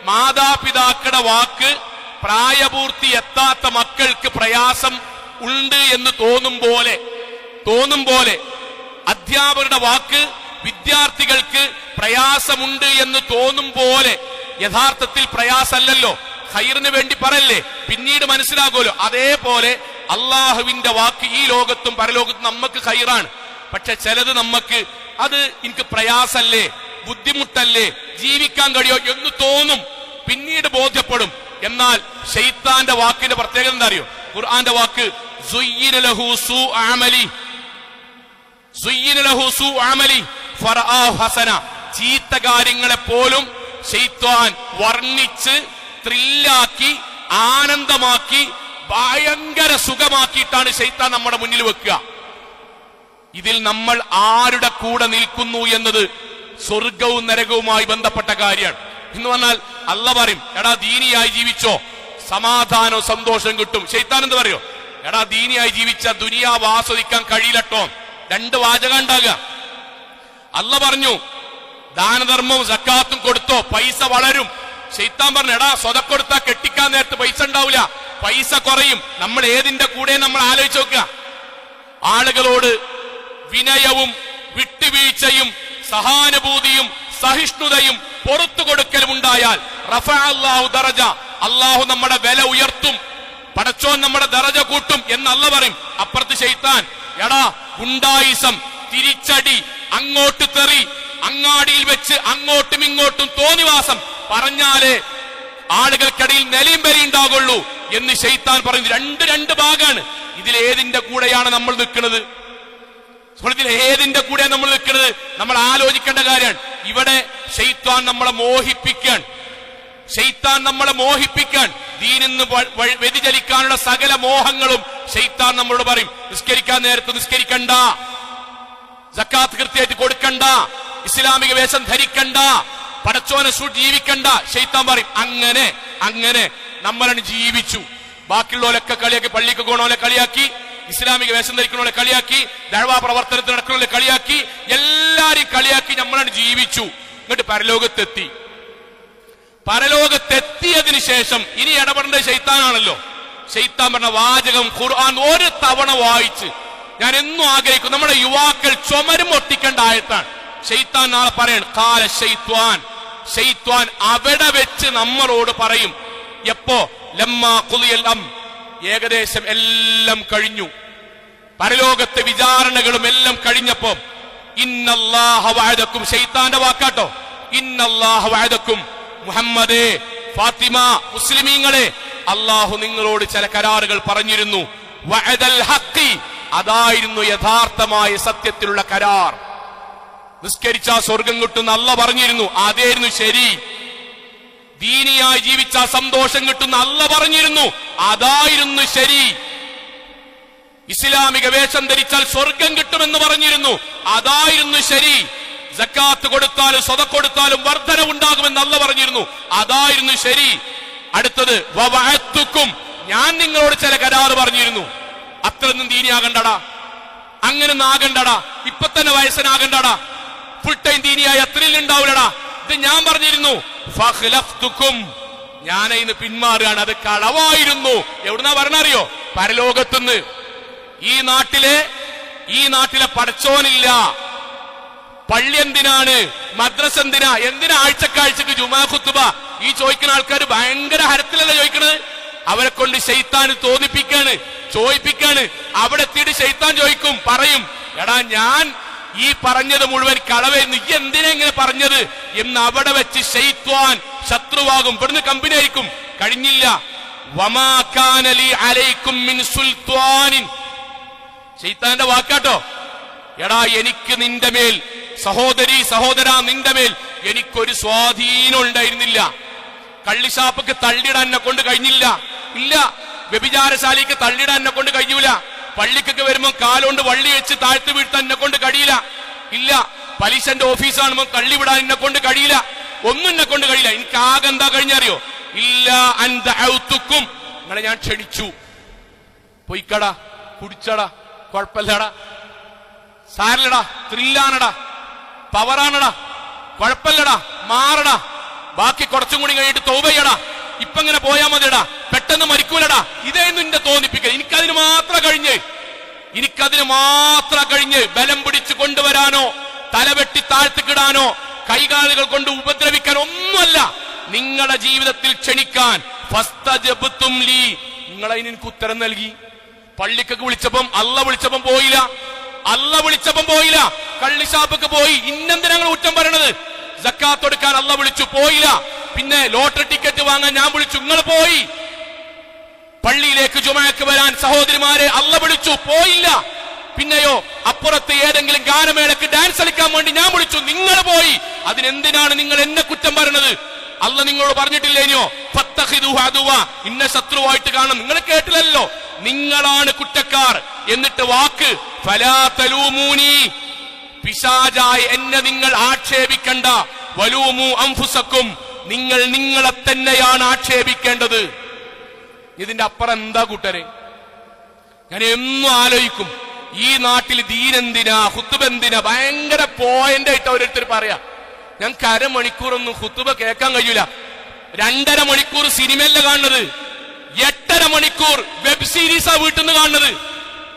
മാതാപിതാക്കളുടെ വാക്ക് പ്രായപൂർത്തി എത്താത്ത മക്കൾക്ക് പ്രയാസം ഉണ്ട് എന്ന് തോന്നും പോലെ അധ്യാപകരുടെ വാക്ക് വിദ്യാർത്ഥികൾക്ക് പ്രയാസമുണ്ട് എന്ന് തോന്നും പോലെ യഥാർത്ഥത്തിൽ പ്രയാസമല്ലല്ലോ, ഖൈറിന് വേണ്ടി പറയല്ലേ, പിന്നീട് മനസ്സിലാകുമല്ലോ. അതേപോലെ അള്ളാഹുവിന്റെ വാക്ക് ഈ ലോകത്തും പരലോകത്തും നമുക്ക് ഖൈറാണ്. പക്ഷെ ചിലത് നമുക്ക് അത് എനിക്ക് പ്രയാസല്ലേ, ബുദ്ധിമുട്ടല്ലേ, ജീവിക്കാൻ കഴിയോ എന്ന് തോന്നും, പിന്നീട് ബോധ്യപ്പെടും. എന്നാൽ ശൈത്താന്റെ വാക്കിന്റെ പ്രത്യേകത എന്താ അറിയോ? ഖുർആന്റെ വാക്ക് സുയ്യിന ലഹു സൂ അമലി ഫറആഹു ഹസന, ചീത്ത കാര്യങ്ങളെ പോലും ശൈത്താൻ വർണ്ണിച്ച് ത്രില്ലാക്കി ആനന്ദമാക്കി ഭയങ്കര സുഖമാക്കിയിട്ടാണ് ശൈത്താൻ നമ്മുടെ മുന്നിൽ വെക്കുക. ഇതിൽ നമ്മൾ ആരുടെ കൂടെ നിൽക്കുന്നു എന്നത് സ്വർഗവും നരകവുമായി ബന്ധപ്പെട്ട കാര്യമാണ്. എന്ന് പറഞ്ഞാൽ അള്ള പറയും, എടാ ദീനിയായി ജീവിച്ചോ, സമാധാനവും സന്തോഷം കിട്ടും. ശൈത്താൻ എന്ത് പറയോ? എടാ ദീനിയായി ജീവിച്ച ദുനിയാവ് ആസ്വദിക്കാൻ കഴിയില്ലട്ടോ. രണ്ട് വാചകം ഉണ്ടാകുക. അള്ള പറഞ്ഞു ദാനധർമ്മവും സക്കാത്തും കൊടുത്തോ, പൈസ വളരും. ശൈത്താൻ പറഞ്ഞു, എടാ സ്വതക്ക കൊടുത്താൽ കെട്ടിക്കാൻ നേരത്ത് പൈസ ഉണ്ടാവില്ല, പൈസ കുറയും. നമ്മൾ ഏതിന്റെ കൂടെ നമ്മൾ ആലോചിച്ച് നോക്കുക. ആളുകളോട് വിനയവും വിട്ടുവീഴ്ചയും സഹാനുഭൂതിയും സഹിഷ്ണുതയും പുറത്തു കൊടുക്കലും ഉണ്ടായാൽ റഫഅല്ലാഹു ദറജ, അള്ളാഹു നമ്മുടെ വില ഉയർത്തും, പടച്ചോൻ നമ്മുടെ ദറജ കൂട്ടും എന്ന് അള്ള പറയും. അപ്പുറത്ത് ശൈത്താൻ, എടാ ഗുണ്ടായിസം, തിരിച്ചടി, അങ്ങോട്ട് തെറി, അങ്ങാടിയിൽ വെച്ച് അങ്ങോട്ടും ഇങ്ങോട്ടും തോന്നിവാസം പറഞ്ഞാലേ ആളുകൾക്കിടയിൽ നിലയും വരെ ഉണ്ടാകുള്ളൂ എന്ന് ശൈത്താൻ പറയുന്നത്. രണ്ട് ഭാഗമാണ്. ഇതിലേതിന്റെ കൂടെയാണ് നമ്മൾ നിൽക്കുന്നത്? ഏതിന്റെ കൂടെയാണ് നമ്മൾ നിൽക്കുന്നത്? നമ്മൾ ആലോചിക്കേണ്ട കാര്യമാണ്. ഇവിടെ ശൈത്താൻ നമ്മളെ മോഹിപ്പിക്കാൻ ദീനിന്ന് വ്യതിചലിക്കാനുള്ള സകല മോഹങ്ങളും ശൈത്താൻ നമ്മളോട് പറയും. നിസ്കരിക്കാൻ നേരത്ത് നിസ്കരിക്കണ്ട, സക്കാത്ത് കൃത്യമായിട്ട് കൊടുക്കണ്ട, ഇസ്ലാമിക വേഷം ധരിക്കണ്ട, പടച്ചോനെ ജീവിക്കണ്ട. ശൈത്താൻ പറയും അങ്ങനെ നമ്മളാണ് ജീവിച്ചു. ബാക്കിയുള്ളവരൊക്കെ കളിയാക്കി, പള്ളിക്ക് പോകണോലെ കളിയാക്കി, ഇസ്ലാമിക വേഷം ധരിക്കണോലെ കളിയാക്കി, ദഅ്വാ പ്രവർത്തനത്തിൽ നടക്കണോലെ കളിയാക്കി, എല്ലാരെയും കളിയാക്കി നമ്മളാണ് ജീവിച്ചു. എന്നിട്ട് പരലോകത്തെത്തിയതിനു ശേഷം ഇനി ഇടപെടേണ്ട ശൈത്താനാണല്ലോ. ശൈത്താൻ പറഞ്ഞ വാചകം ഖുർആൻ ഒരു തവണ വായിച്ച് ഞാൻ എന്നും ആഗ്രഹിക്കും. നമ്മുടെ യുവാക്കൾ ചുമരും ഒട്ടിക്കേണ്ട ആയത്താണ്. ശൈത്താൻ നാളെ പറയണം ഖാല ശൈത്വാൻ അവിടെ വെച്ച് നമ്മളോട് പറയും. എപ്പോ? ലമ്മാ ഖുദിയൽ ഏകദേശം എല്ലാം കഴിഞ്ഞു, പരലോകത്തെ വിചാരണകളും എല്ലാം കഴിഞ്ഞപ്പോ ഇന്നല്ലാഹ വഅദക്കും, ശൈത്താന്റെ വാക്കാട്ടോ, ഇന്നല്ലാഹ വഅദക്കും, മുഹമ്മദേ, ഫാത്തിമ, മുസ്ലിമീങ്ങളെ, അള്ളാഹു നിങ്ങളോട് ചില കരാറുകൾ പറഞ്ഞിരുന്നു. വഅദൽ ഹഖി, അതായിരുന്നു യഥാർത്ഥമായ സത്യത്തിലുള്ള കരാർ. നിസ്കരിച്ചാ സ്വർഗം കിട്ടുന്ന അല്ലാഹ് പറഞ്ഞിരുന്നു, അതായിരുന്നു ശരി. ദീനിയായി ജീവിച്ചാ സന്തോഷം കിട്ടുന്ന അല്ലാഹ് പറഞ്ഞിരുന്നു, അതായിരുന്നു ശരി. ഇസ്ലാമിക വേഷം ധരിച്ചാൽ സ്വർഗം കിട്ടുമെന്ന് പറഞ്ഞിരുന്നു, അതായിരുന്നു ശരി. സക്കാത്ത് കൊടുത്താലും സ്വതക്ക കൊടുത്താലും വർധന ഉണ്ടാകുമെന്ന് അല്ലാഹ് പറഞ്ഞിരുന്നു, അതായിരുന്നു ശരി. അടുത്തത് വവഅത്തുക്കും, ഞാൻ നിങ്ങളോട് ചില കരാറ് പറഞ്ഞിരുന്നു. അത്രയൊന്നും ദീനിയാകണ്ടടാ, അങ്ങനൊന്നും ആകണ്ടടാ, ഇപ്പൊ തന്നെ വയസ്സനാകണ്ടടാ, ഫുൾ ടൈം ദീനിയായി അത്രയിൽ ഉണ്ടാവില്ലടാ, ഇത് ഞാൻ പറഞ്ഞിരുന്നു. ഫഖ്ലഫ്തുക്കും, ഞാൻ ഇന്ന് പിന്മാറുകയാണ്, അത് കളവായിരുന്നു. എവിടുന്നാ പറഞ്ഞറിയോ? പരലോകത്തുനിന്ന്. ഈ നാട്ടിലെ പടച്ചോനില്ല, പള്ളി എന്തിനാണ്, മദ്രസ എന്തിനാ ആഴ്ചക്കാഴ്ചക്ക് ജുമാ ഖുത്ബ, ഈ ചോദിക്കുന്ന ആൾക്കാർ ഭയങ്കര ഹരത്തിലല്ല ചോദിക്കണത്. അവരെ കൊണ്ട് ശൈത്താൻ ചോദിപ്പിക്കാണ്. അവിടെ എത്തിയിട്ട് ശൈത്താൻ ചോദിക്കും, പറയും, എടാ ഞാൻ ഈ പറഞ്ഞത് മുഴുവൻ കളവായിരുന്നു, ഈ എന്തിനാ ഇങ്ങനെ പറഞ്ഞത് എന്ന് അവിടെ വെച്ച് ശൈത്വാൻ ശത്രുവാകും, ഇവിടുന്ന് കമ്പനി ആയിരിക്കും. കഴിഞ്ഞില്ല. വമാ കാന ലീ അലൈക്കും മിൻ സുൽത്താനിൻ, ശൈത്താന്റെ വാക്കാട്ടോ, എടാ എനിക്ക് നിന്റെ മേൽ, സഹോദരാ നിന്റെ മേൽ എനിക്കൊരു സ്വാധീനം ഉണ്ടായിരുന്നില്ല. കള്ളിഷാപ്പക്ക് തള്ളിടാൻ എന്നെ കൊണ്ട് കഴിഞ്ഞില്ല, ഇല്ല. വ്യഭിചാരശാലയ്ക്ക് തള്ളിടാൻ എന്നെ കൊണ്ട് കഴിയൂല. പള്ളിക്കൊക്കെ വരുമ്പോ കാലോണ്ട് വള്ളി വെച്ച് താഴ്ത്തി വീഴ്ത്താൻ എന്നെ കൊണ്ട് കഴിയില്ല, ഇല്ല. പലിശന്റെ ഓഫീസാണുമ്പോ തള്ളി വിടാൻ എന്നെ കൊണ്ട് കഴിയില്ല, ഒന്നും എന്നെ കൊണ്ട് കഴിയില്ല. എനിക്ക് ആകെ എന്താ കഴിഞ്ഞറിയോ? ഇല്ല അൻതഅഉതുക്കും, നിങ്ങളെ ഞാൻ ക്ഷണിച്ചു, പൊയ്ക്കടാ, കുടിച്ചടാ, കുഴപ്പമില്ലടാ, സാരല്ലടാ, ത്രില്ലാണടാ, പവറാണടാ, കുഴപ്പമില്ലടാ, മാറടാ, ബാക്കി കുറച്ചും കൂടി കഴിഞ്ഞിട്ട് തൗബ ചെയ്യടാ, ഇപ്പൊ ഇങ്ങനെ പോയാ മതിയടാ, പെട്ടെന്ന് മരിക്കൂലടാ, ഇതേന്നും എന്നെ തോന്നിപ്പിക്കുക. എനിക്കതിന് മാത്രം കഴിഞ്ഞ് ബലം പിടിച്ചു കൊണ്ടുവരാനോ തലവെട്ടി താഴ്ത്തിക്കിടാനോ കൈകാലുകൾ കൊണ്ട് ഉപദ്രവിക്കാൻ ഒന്നുമല്ല, നിങ്ങളുടെ ജീവിതത്തിൽ ക്ഷണിക്കാൻ. ഫസ്തജബ്തും ലീ, നിങ്ങളതിന് എനിക്ക് ഉത്തരം നൽകി. പള്ളിക്കൊക്കെ വിളിച്ചപ്പം വിളിച്ചപ്പം പോയില്ല, കള്ളിഷാപ്പൊക്കെ പോയി. ഇന്നെന്തിനാ ഞങ്ങൾ കുറ്റം പറയണത്? സക്കാത്ത് കൊടുക്കാൻ വിളിച്ചു, പോയില്ല. പിന്നെ ലോട്ടറി ടിക്കറ്റ് വാങ്ങാൻ ഞാൻ വിളിച്ചു, നിങ്ങൾ പോയി. പള്ളിയിലേക്ക് ജുമഅക്ക് വരാൻ സഹോദരിമാരെ വിളിച്ചു, പോയില്ല. പിന്നെയോ അപ്പുറത്ത് ഏതെങ്കിലും ഗാനമേളക്ക് ഡാൻസ് കളിക്കാൻ വേണ്ടി ഞാൻ വിളിച്ചു, നിങ്ങൾ പോയി. അതിനെന്തിനാണ് നിങ്ങൾ എന്നെ കുറ്റം പറയണത്? അല്ലാഹ് നിങ്ങളോട് പറഞ്ഞിട്ടില്ലേനോ? ഫത്തഖിദുഹു അദുവ, ഇന്ന ശത്രുവായിട്ട് കാണണം. നിങ്ങൾ കേട്ടില്ലല്ലോ, നിങ്ങളാണ് കുറ്റക്കാർ. എന്നിട്ട് വാക്ക് ഫലാ തലൂമൂനി, പിശാചായ എന്നെ നിങ്ങൾ ആക്ഷേപിക്കണ്ട. വലൂമു അൻഫുസക്കും, നിങ്ങൾ നിങ്ങളെ തന്നെയാണ് ആക്ഷേപിക്കേണ്ടത്. ഇതിന്റെ അപ്പുറം എന്താ കൂട്ടരെ? ഞാൻ എന്നും ആലോചിക്കും, ഈ നാട്ടിൽ ദീനെന്തിനാ, ഖുത്ബ എന്തിനാ? ഭയങ്കര പോയിന്റ് ആയിട്ട് ഓരോരുത്തർ പറയാ. ഞങ്ങൾക്ക് അരമണിക്കൂറൊന്നും ഖുത്ബ കേൾക്കാൻ കഴിയൂല. 2.5 മണിക്കൂർ സിനിമയല്ല കാണുന്നത്, 8.5 മണിക്കൂർ വെബ് സീരീസാ വീട്ടിൽ നിന്ന് കാണുന്നത്.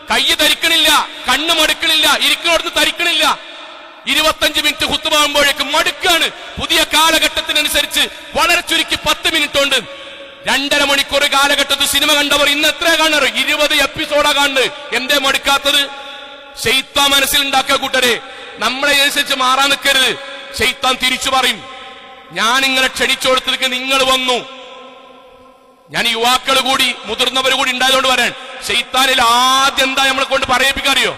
കൈ തരിക്കണില്ല, കണ്ണ് മടുക്കണില്ല, ഇരിക്കുന്നിടത്ത് തരിക്കണില്ല. 25 മിനിറ്റ് ഖുത്ബ ആകുമ്പോഴേക്കും മടുക്കാണ്. പുതിയ കാലഘട്ടത്തിനനുസരിച്ച് വളരെ ചുരുക്കി 10 മിനിറ്റ് ഉണ്ട്. 2.5 മണിക്കൂർ കാലഘട്ടത്തിൽ സിനിമ കണ്ടവർ ഇന്ന് എത്ര കാണാറ്? 20 എപ്പിസോഡാ കാണുന്നത്. എന്തേ മടുക്കാത്തത്? ശൈത്താൻ മനസ്സിലുണ്ടാക്കിയ കൂട്ടരെ, നമ്മളെ അനുസരിച്ച് മാറാൻ നിൽക്കരുത്. ശൈത്താൻ തിരിച്ചു പറയും, ഞാൻ നിങ്ങളെ ക്ഷണിച്ചു കൊടുത്തതിക്ക് നിങ്ങൾ വന്നു. ഞാൻ യുവാക്കൾ കൂടി മുതിർന്നവർ കൂടി ഉണ്ടായതുകൊണ്ട് പറയാൻ, ശൈത്താനിൽ ആദ്യം എന്താ നമ്മളെ കൊണ്ട് പറയിപ്പിക്കാറിയോ?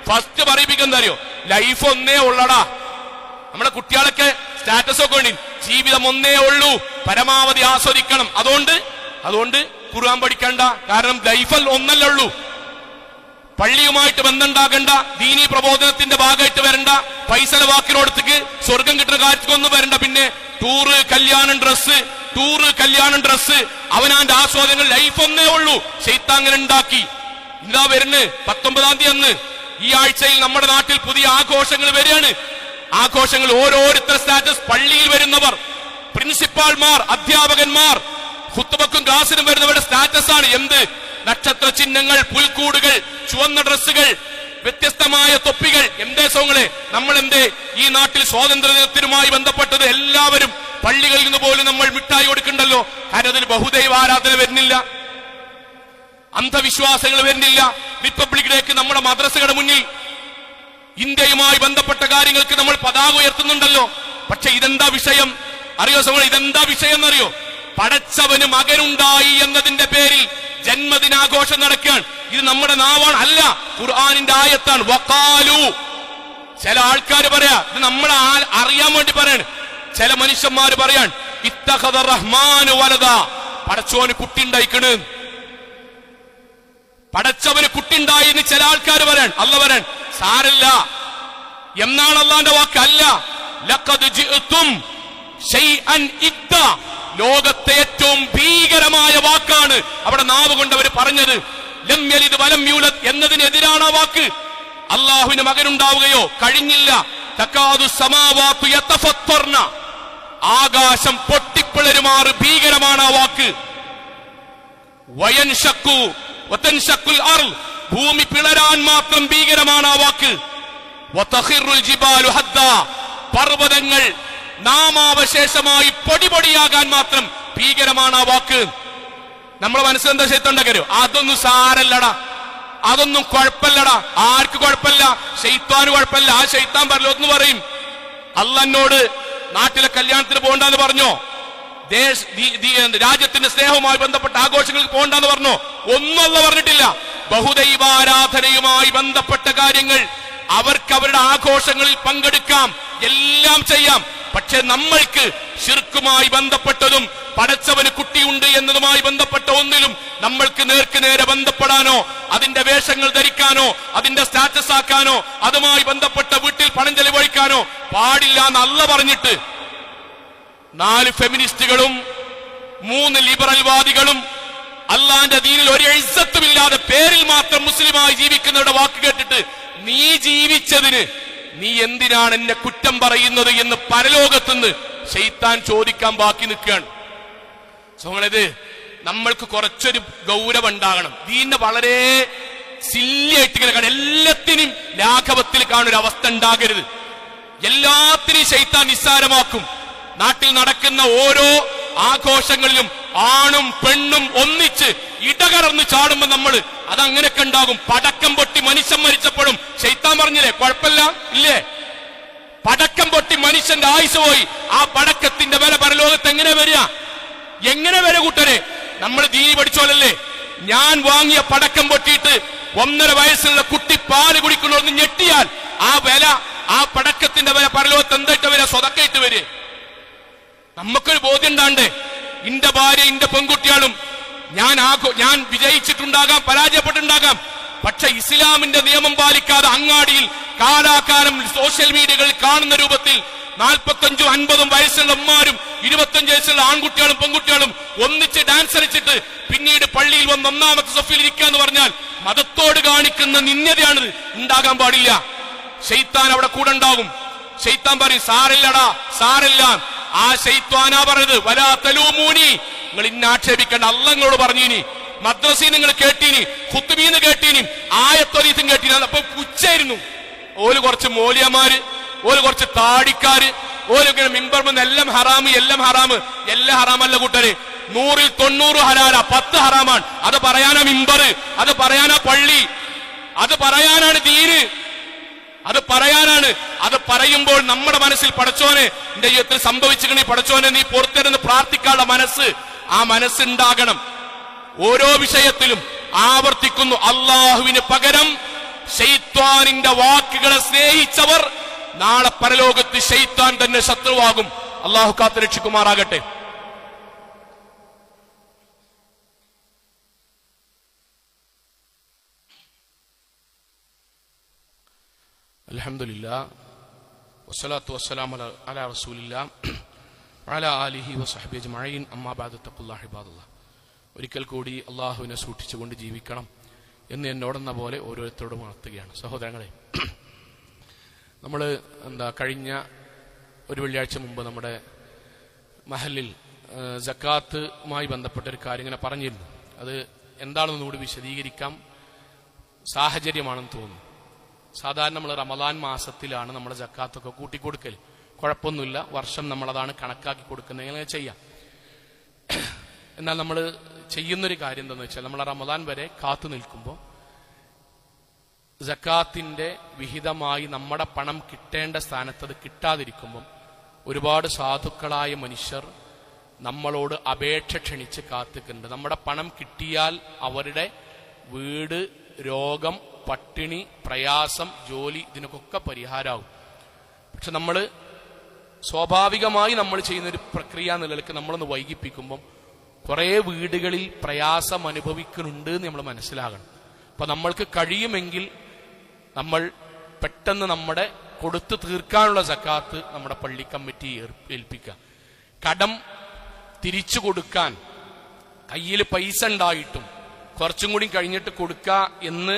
ഫസ്റ്റ് പറയിപ്പിക്കാൻ എന്താ അറിയോ? ലൈഫ് ഒന്നേ ഉള്ളടാ. നമ്മളെ കുട്ടികളൊക്കെ സ്റ്റാറ്റസ് ഒക്കെ വേണ്ടി, ജീവിതം ഒന്നേ ഉള്ളൂ, പരമാവധി ആസ്വദിക്കണം. അതുകൊണ്ട് ഖുർആൻ പഠിക്കണ്ട, കാരണം ലൈഫൽ ഒന്നല്ലേ ഉള്ളൂ. പള്ളിയുമായിട്ട് ബന്ധമുണ്ടാകണ്ട, ദീനീ പ്രബോധനത്തിന്റെ ഭാഗമായിട്ട് വരണ്ട, പൈസ വാക്കിനോടത്തേക്ക് സ്വർഗം കിട്ടുന്ന കാര്യത്തിക്കൊന്നും വരണ്ട. പിന്നെ ടൂറ്, കല്യാണം, ഡ്രസ്സ്, അവനാന്റെ ആസ്വാദനങ്ങൾ, ലൈഫ് ഒന്നേ ഉള്ളൂ. ശൈത്താൻ അങ്ങനെ ഉണ്ടാക്കി. ഇതാ വരുന്നത് 19-ാം തീയതി അന്ന്, ഈ ആഴ്ചയിൽ നമ്മുടെ നാട്ടിൽ പുതിയ ആഘോഷങ്ങൾ വരികയാണ്. ആഘോഷങ്ങൾ, ഓരോരുത്തർ സ്റ്റാറ്റസ്. പള്ളിയിൽ വരുന്നവർ, പ്രിൻസിപ്പാൾമാർ, അധ്യാപകന്മാർ, ഖുത്ബക്കും ക്ലാസിനും വരുന്നവരുടെ സ്റ്റാറ്റസ് ആണ് എന്ത്? നക്ഷത്ര ചിഹ്നങ്ങൾ, പുൽക്കൂടുകൾ, ചുവന്ന ഡ്രസ്സുകൾ, വ്യത്യസ്തമായ തൊപ്പികൾ. എന്തേ സോങ്ങളെ, നമ്മൾ എന്തേ ഈ നാട്ടിൽ സ്വാതന്ത്ര്യ ദിനത്തിനുമായി ബന്ധപ്പെട്ടത് എല്ലാവരും പള്ളികളിൽ നിന്ന് പോലും നമ്മൾ മിഠായി കൊടുക്കണ്ടല്ലോ. കാരണം അതിൽ ബഹുദൈവ ആരാധന വരുന്നില്ല, അന്ധവിശ്വാസങ്ങൾ വരുന്നില്ല. റിപ്പബ്ലിക് ഡേക്ക് നമ്മുടെ മദ്രസകളുടെ മുന്നിൽ ഇന്ത്യയുമായി ബന്ധപ്പെട്ട കാര്യങ്ങൾക്ക് നമ്മൾ പതാക ഉയർത്തുന്നുണ്ടല്ലോ. പക്ഷെ ഇതെന്താ വിഷയം അറിയോ സോങ്ങളെ? ഇതെന്താ വിഷയം എന്നറിയോ? പടച്ചവന് മകനുണ്ടായി എന്നതിന്റെ പേരിൽ ജന്മദിനാഘോഷം നടക്കുകയാണ്. ഇത് നമ്മുടെ നാവാണ്, അല്ല, ഖുർആനിന്റെ ആയത്താണ്. വഖാലു, ചില ആൾക്കാർ പറയാ, ഇത് നമ്മളെ അറിയാൻ വേണ്ടി പറയാണ്. ചില മനുഷ്യന്മാര് പറയാൻ, ഇത്തഖദ റഹ്മാനു വലദ, പടച്ചവന് കുട്ടി ഉണ്ടായിക്കണ്, പടച്ചവന് കുട്ടി ഉണ്ടായി എന്ന് ചില ആൾക്കാർ പറയാൻ. അല്ല പറയാൻ സാരല്ല എന്നാണ് അള്ളാന്റെ വാക്ക്. അല്ല, ലഖദ് ജിഅ്തും ശൈഅൻ ഇദ്ദ, ലോകത്തെ ഏറ്റവും ഭീകരമായ വാക്കാണ് അവിടെ നാവ് കൊണ്ട് അവർ പറഞ്ഞത്. ലം യലിദ് വലം യൂലദ് എന്നതിനെതിരാണ് ആ വാക്ക്. അള്ളാഹുവിന് മകനുണ്ടാവുകയോ കഴിഞ്ഞില്ല. തകാദു സമാവാതു യതഫത്തർന, ആകാശം പൊട്ടിപ്പിളരുമാറ് ഭീകരമാണ് ആ വാക്ക്. വയൻഷഖു വതൻഷഖുൽ അർള്, ഭൂമി പിളരാൻ മാത്രം ഭീകരമാണ് ആ വാക്ക്. വതഖിറുൽ ജിബാലു ഹദ്ദാ, പർവ്വതങ്ങൾ നാമാവശേഷമായി പൊടിപൊടിയാകാൻ മാത്രം ഭീകരമാണ് ആ വാക്ക്. നമ്മളെ മനസ്സിൽ എന്താ ശൈത്താണ്ടോ? അതൊന്നും സാരല്ലടാ, അതൊന്നും കുഴപ്പമില്ലടാ. ആർക്ക് കുഴപ്പമില്ല? ശൈത്താന് കുഴപ്പമില്ല. ആ ശൈത്താൻ പറയല്ലോ എന്ന് പറയും. അള്ളന്നോട് നാട്ടിലെ കല്യാണത്തിന് പോകണ്ടെന്ന് പറഞ്ഞോ? രാജ്യത്തിന്റെ സ്നേഹവുമായി ബന്ധപ്പെട്ട ആഘോഷങ്ങൾക്ക് പോകണ്ടെന്ന് പറഞ്ഞോ? ഒന്നും അല്ല പറഞ്ഞിട്ടില്ല. ബഹുദൈവാരാധനയുമായി ബന്ധപ്പെട്ട കാര്യങ്ങൾ അവർക്ക് അവരുടെ ആഘോഷങ്ങളിൽ പങ്കെടുക്കാം, എല്ലാം ചെയ്യാം. പക്ഷെ നമ്മൾക്ക് ശിർക്കുമായി ബന്ധപ്പെട്ടതും പടച്ചവന് കുട്ടിയുണ്ട് എന്നതുമായി ബന്ധപ്പെട്ട ഒന്നിലും നമ്മൾക്ക് നേർക്ക് നേരെ ബന്ധപ്പെടാനോ അതിന്റെ വേഷങ്ങൾ ധരിക്കാനോ അതിന്റെ സ്റ്റാറ്റസ് ആക്കാനോ അതുമായി ബന്ധപ്പെട്ട വീട്ടിൽ പണം ചെലവഴിക്കാനോ പാടില്ല എന്ന് അല്ല പറഞ്ഞിട്ട് 4 ഫെമിനിസ്റ്റുകളും 3 ലിബറൽവാദികളും അള്ളാന്റെ ദീനിൽ ഒരു ഇസ്സത്തുമില്ലാതെ പേരിൽ മാത്രം മുസ്ലിമായി ജീവിക്കുന്നവരുടെ വാക്ക് കേട്ടിട്ട് നീ ജീവിച്ചതിന് നീ എന്തിനാണ് എന്നെ കുറ്റം പറയുന്നത് എന്ന് പരലോകത്തുനിന്ന് ശൈത്താൻ ചോദിക്കാൻ ബാക്കി നിൽക്കുകയാണ്. സോങ്ങളത് നമ്മൾക്ക് കുറച്ചൊരു ഗൗരവം ഉണ്ടാകണം. ദീനെ വളരെ സില്ലിയായിട്ട് ഇങ്ങനെ കാണും, എല്ലാത്തിനും ലാഘവത്തിൽ കാണുന്ന ഒരു അവസ്ഥ ഉണ്ടാകരുത്. എല്ലാത്തിനും ശൈത്താൻ നിസ്സാരമാക്കും. നാട്ടിൽ നടക്കുന്ന ഓരോ ആഘോഷങ്ങളിലും ആണും പെണ്ണും ഒന്നിച്ച് ഇടകലർന്ന് ചാടുമ്പോ നമ്മൾ അതങ്ങനെയൊക്കെ ഉണ്ടാകും. പടക്കം പൊട്ടി മനുഷ്യൻ മരിച്ചപ്പോഴും ശൈത്താൻ പറഞ്ഞില്ലേ കുഴപ്പമില്ല ഇല്ലേ? പടക്കം പൊട്ടി മനുഷ്യന്റെ ആയുസ് പോയി. ആ പടക്കത്തിന്റെ വില പരലോകത്ത് എങ്ങനെ വരിക? എങ്ങനെ വരെ കൂട്ടരെ? നമ്മൾ ദീനി പഠിച്ചോലല്ലേ? ഞാൻ വാങ്ങിയ പടക്കം പൊട്ടിയിട്ട് 1.5 വയസ്സുള്ള കുട്ടി പാല് കുടിക്കണമെന്ന് ഞെട്ടിയാൽ ആ വില, ആ പടക്കത്തിന്റെ വില പരലോകത്ത് എന്തായിട്ട് വരിക? സ്വതക്കായിട്ട് വരിക. നമുക്കൊരു ബോധ്യം ഉണ്ടാണ്ടേ? ഇന്റെ ഭാര്യ ഇന്റെ പെൺകുട്ടികളും ഞാൻ വിജയിച്ചിട്ടുണ്ടാകാം, പരാജയപ്പെട്ടുണ്ടാകാം. പക്ഷെ ഇസ്ലാമിന്റെ നിയമം പാലിക്കാതെ അങ്ങാടിയിൽ കാലാകാലം സോഷ്യൽ മീഡിയകളിൽ കാണുന്ന രൂപത്തിൽ 45-50 വയസ്സുള്ള ഉമ്മാരും 25 വയസ്സുള്ള ആൺകുട്ടികളും പെൺകുട്ടികളും ഒന്നിച്ച് ഡാൻസ് കളിച്ചിട്ട് പിന്നീട് പള്ളിയിൽ വന്ന് 1-ാമത്തെ സഫിൽ ഇരിക്കുക എന്ന് പറഞ്ഞാൽ മതത്തോട് കാണിക്കുന്ന നിന്ദതയാണിത്. ഉണ്ടാകാൻ പാടില്ല. ശൈത്താൻ അവിടെ കൂടെ ഉണ്ടാകും. ശൈത്താൻ പറയും സാരില്ലടാ, സാരില്ല. ആ ശൈത്വാനാ പറഞ്ഞത് വലാ തലൂമൂനി, നിങ്ങൾ ഇന്ന ആക്ഷേപിക്കേണ്ട. അള്ളങ്ങളോട് പറഞ്ഞിനി, മദ്രസയിൽ നിങ്ങൾ കേട്ടീനി, ഖുത്ബീന്ന് കേട്ടീനി, ആയത്തൊരീത്തും കേട്ടീനി. അപ്പൊ പുച്ഛായിരുന്നു. ഓല് കുറച്ച് മോലിയമാര്, ഓല് കുറച്ച് താടിക്കാര്, ഓലിങ്ങനെ മിമ്പർമെന്ന് എല്ലാം ഹറാമ്, എല്ലാം ഹറാമ്. എല്ലാം ഹറാമല്ല കൂട്ടര്. 100-ൽ 90 ഹലാലാ, 10 ഹറാമാണ്. അത് പറയാനാ മിമ്പർ, അത് പറയാനാ പള്ളി, അത് പറയാനാണ് ദീന്, അത് പറയാനാണ്. അത് പറയുമ്പോൾ നമ്മുടെ മനസ്സിൽ പടച്ചോനെ എന്റെ ജീവിതത്തിൽ സംഭവിച്ചിരിക്കണേ, പടച്ചോനെ നീ പുറത്തിരുന്ന് പ്രാർത്ഥിക്കാനുള്ള മനസ്സ്, ആ മനസ്സുണ്ടാകണം. ഓരോ വിഷയത്തിലും ആവർത്തിക്കുന്നു, അള്ളാഹുവിന് പകരം ശൈത്വാനിന്റെ വാക്കുകളെ സ്നേഹിച്ചവർ നാളെ പരലോകത്ത് ശൈത്താൻ തന്നെ ശത്രുവാകും. അള്ളാഹു കാത്ത് രക്ഷിക്കുമാറാകട്ടെ. അൽഹംദുലില്ലാ വസ്സലാത്തു വസ്സലാമു അലാ റസൂലില്ലാ വഅലാ ആലിഹി വസഹ്ബിഹി അജ്മഈൻ. അമ്മാ ബഅദ് തഖുല്ലാഹി ഇബാദല്ലാഹ്. ഒരിക്കൽ കൂടി അള്ളാഹുവിനെ സൂക്ഷിച്ചുകൊണ്ട് ജീവിക്കണം എന്ന് എന്നോടെന്ന പോലെ ഓരോരുത്തരോടും ഉണർത്തുകയാണ്. സഹോദരങ്ങളെ, നമ്മൾ കഴിഞ്ഞ ഒരു വെള്ളിയാഴ്ച മുമ്പ് നമ്മുടെ മഹലിൽ സക്കാത്തുമായി ബന്ധപ്പെട്ട ഒരു കാര്യം ഇങ്ങനെ പറഞ്ഞിരുന്നു. അത് എന്താണെന്ന് കൂടി വിശദീകരിക്കാം, സാഹചര്യമാണെന്ന് തോന്നുന്നു. സാധാരണ നമ്മൾ റമദാൻ മാസത്തിലാണ് നമ്മുടെ സക്കാത്തൊക്കെ കൂട്ടിക്കൊടുക്കൽ. കുഴപ്പമൊന്നുമില്ല, വർഷം നമ്മളതാണ് കണക്കാക്കി കൊടുക്കുന്നത്, ഇങ്ങനെ ചെയ്യാം. എന്നാൽ നമ്മൾ ചെയ്യുന്നൊരു കാര്യം എന്താണെന്ന് വെച്ചാൽ, നമ്മൾ റമദാൻ വരെ കാത്തു നിൽക്കുമ്പോൾ സക്കാത്തിന്റെ വിഹിതമായി നമ്മുടെ പണം കിട്ടേണ്ട സ്ഥാനത്ത് അത് കിട്ടാതിരിക്കുമ്പം ഒരുപാട് സാധുക്കളായ മനുഷ്യർ നമ്മളോട് അപേക്ഷ ക്ഷണിച്ച് കാത്തിക്കുന്നുണ്ട്. നമ്മുടെ പണം കിട്ടിയാൽ അവരുടെ വീട്, രോഗം, പട്ടിണി, പ്രയാസം, ജോലി, ഇതിനൊക്കെ പരിഹാരമാകും. പക്ഷെ നമ്മൾ സ്വാഭാവികമായി നമ്മൾ ചെയ്യുന്നൊരു പ്രക്രിയ നിലനിൽക്ക് നമ്മളൊന്ന് വൈകിപ്പിക്കുമ്പം കുറേ വീടുകളിൽ പ്രയാസം അനുഭവിക്കുന്നുണ്ട് എന്ന് നമ്മൾ മനസ്സിലാകണം. അപ്പൊ നമ്മൾക്ക് കഴിയുമെങ്കിൽ നമ്മൾ പെട്ടെന്ന് നമ്മുടെ കൊടുത്തു തീർക്കാനുള്ള സക്കാത്ത് നമ്മുടെ പള്ളി കമ്മിറ്റി ഏൽപ്പിക്കുക. കടം തിരിച്ചു കൊടുക്കാൻ കയ്യിൽ പൈസ ഉണ്ടായിട്ടും കുറച്ചും കൂടി കഴിഞ്ഞിട്ട് കൊടുക്കുക എന്ന്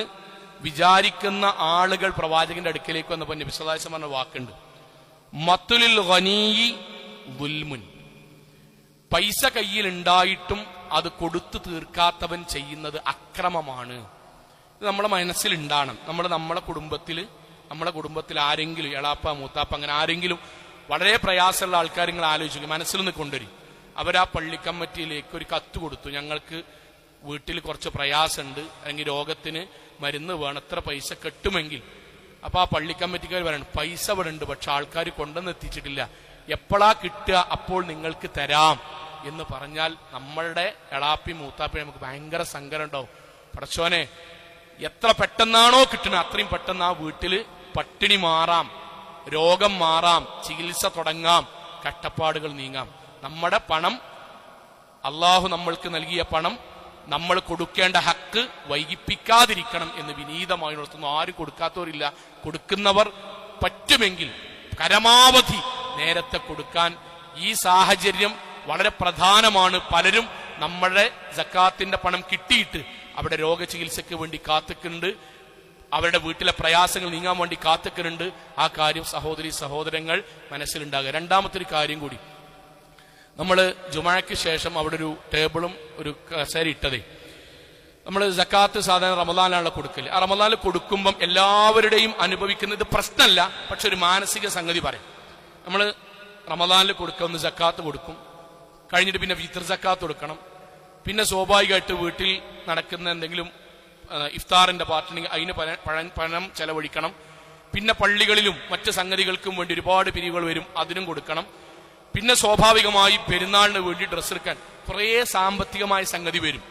വിചാരിക്കുന്ന ആളുകൾ പ്രവാചകന്റെ അടുക്കലേക്ക് വന്നപ്പോൾ നബി സല്ലല്ലാഹു അലൈഹി വസല്ലം പറഞ്ഞ വാക്കുണ്ട്, മത്തുലിൽ ഗനീയി ദുൽമുൻ. പൈസ കയ്യിൽ ഉണ്ടായിട്ടും അത് കൊടുത്തു തീർക്കാത്തവൻ ചെയ്യുന്നത് അക്രമമാണ്. ഇത് നമ്മളെ മനസ്സിലുണ്ടാകണം. നമ്മളെ കുടുംബത്തിൽ ആരെങ്കിലും, എളാപ്പ, മൂത്താപ്പ, അങ്ങനെ ആരെങ്കിലും വളരെ പ്രയാസമുള്ള ആൾക്കാർ നിങ്ങൾ ആലോചിക്കുക, മനസ്സിലൊന്ന് കൊണ്ടുവരും. അവരാ പള്ളി കമ്മിറ്റിയിലേക്ക് ഒരു കത്ത് കൊടുത്തു, ഞങ്ങൾക്ക് വീട്ടിൽ കുറച്ച് പ്രയാസമുണ്ട്, അല്ലെങ്കിൽ രോഗത്തിന് മരുന്ന് വേണം, എത്ര പൈസ കിട്ടുമെങ്കിൽ. അപ്പൊ ആ പള്ളി കമ്മിറ്റിക്കാർ പറയണം, പൈസ ഇവിടെ ഉണ്ട്, പക്ഷെ ആൾക്കാർ കൊണ്ടുവന്ന് എത്തിച്ചിട്ടില്ല, എപ്പോഴാ കിട്ടുക അപ്പോൾ നിങ്ങൾക്ക് തരാം എന്ന് പറഞ്ഞാൽ നമ്മളുടെ എളാപ്പി മൂത്താപ്പി നമുക്ക് ഭയങ്കര സങ്കടം ഉണ്ടാവും. പടച്ചോനെ, എത്ര പെട്ടെന്നാണോ കിട്ടുന്നത് അത്രയും പെട്ടെന്ന് ആ വീട്ടില് പട്ടിണി മാറാം, രോഗം മാറാം, ചികിത്സ തുടങ്ങാം, കഷ്ടപ്പാടുകൾ നീങ്ങാം. നമ്മുടെ പണം, അള്ളാഹു നമ്മൾക്ക് നൽകിയ പണം, നമ്മൾ കൊടുക്കേണ്ട ഹക്ക് വൈകിപ്പിക്കാതിരിക്കണം എന്ന് വിനീതമായി ഉണർത്തുന്നു. ആരും കൊടുക്കാത്തവരില്ല. കൊടുക്കുന്നവർ പറ്റുമെങ്കിൽ പരമാവധി നേരത്തെ കൊടുക്കാൻ. ഈ സാഹചര്യം വളരെ പ്രധാനമാണ്. പലരും നമ്മുടെ സക്കാത്തിന്റെ പണം കിട്ടിയിട്ട് അവിടെ രോഗചികിത്സയ്ക്ക് വേണ്ടി കാത്തിക്കുന്നുണ്ട്, അവരുടെ വീട്ടിലെ പ്രയാസങ്ങൾ നീങ്ങാൻ വേണ്ടി കാത്തിക്കുന്നുണ്ട്. ആ കാര്യം സഹോദരങ്ങൾ മനസ്സിലുണ്ടാകുക. രണ്ടാമത്തെ ഒരു കാര്യം കൂടി, നമ്മൾ ജുമാക്ക് ശേഷം അവിടെ ഒരു ടേബിളും ഒരു കസേര ഇട്ടതേ. നമ്മൾ സക്കാത്ത് സാധാരണ റമദാനിലാണല്ലോ കൊടുക്കല്. ആ റമദാനിൽ കൊടുക്കുമ്പം എല്ലാവരുടെയും അനുഭവിക്കുന്നത് പ്രശ്നമല്ല, പക്ഷെ ഒരു മാനസിക സംഗതി പറയാം. നമ്മൾ റമദാനിൽ കൊടുക്കുന്ന സക്കാത്ത് കൊടുക്കും, കഴിഞ്ഞിട്ട് പിന്നെ ഫിത്ർ സക്കാത്ത് കൊടുക്കണം, പിന്നെ സ്വാഭാവികമായിട്ട് വീട്ടിൽ നടക്കുന്ന എന്തെങ്കിലും ഇഫ്താറിന്റെ പാർട്ടി അതിന് പണം ചെലവഴിക്കണം, പിന്നെ പള്ളികളിലും മറ്റ് സംഗതികൾക്കും വേണ്ടി ഒരുപാട് പിരിവുകൾ വരും, അതിനും കൊടുക്കണം. പിന്നെ സ്വാഭാവികമായി പെരുന്നാളിന് വേണ്ടി ഡ്രസ്സ് എടുക്കാൻ കുറേ സാമ്പത്തികമായ സംഗതി വരും.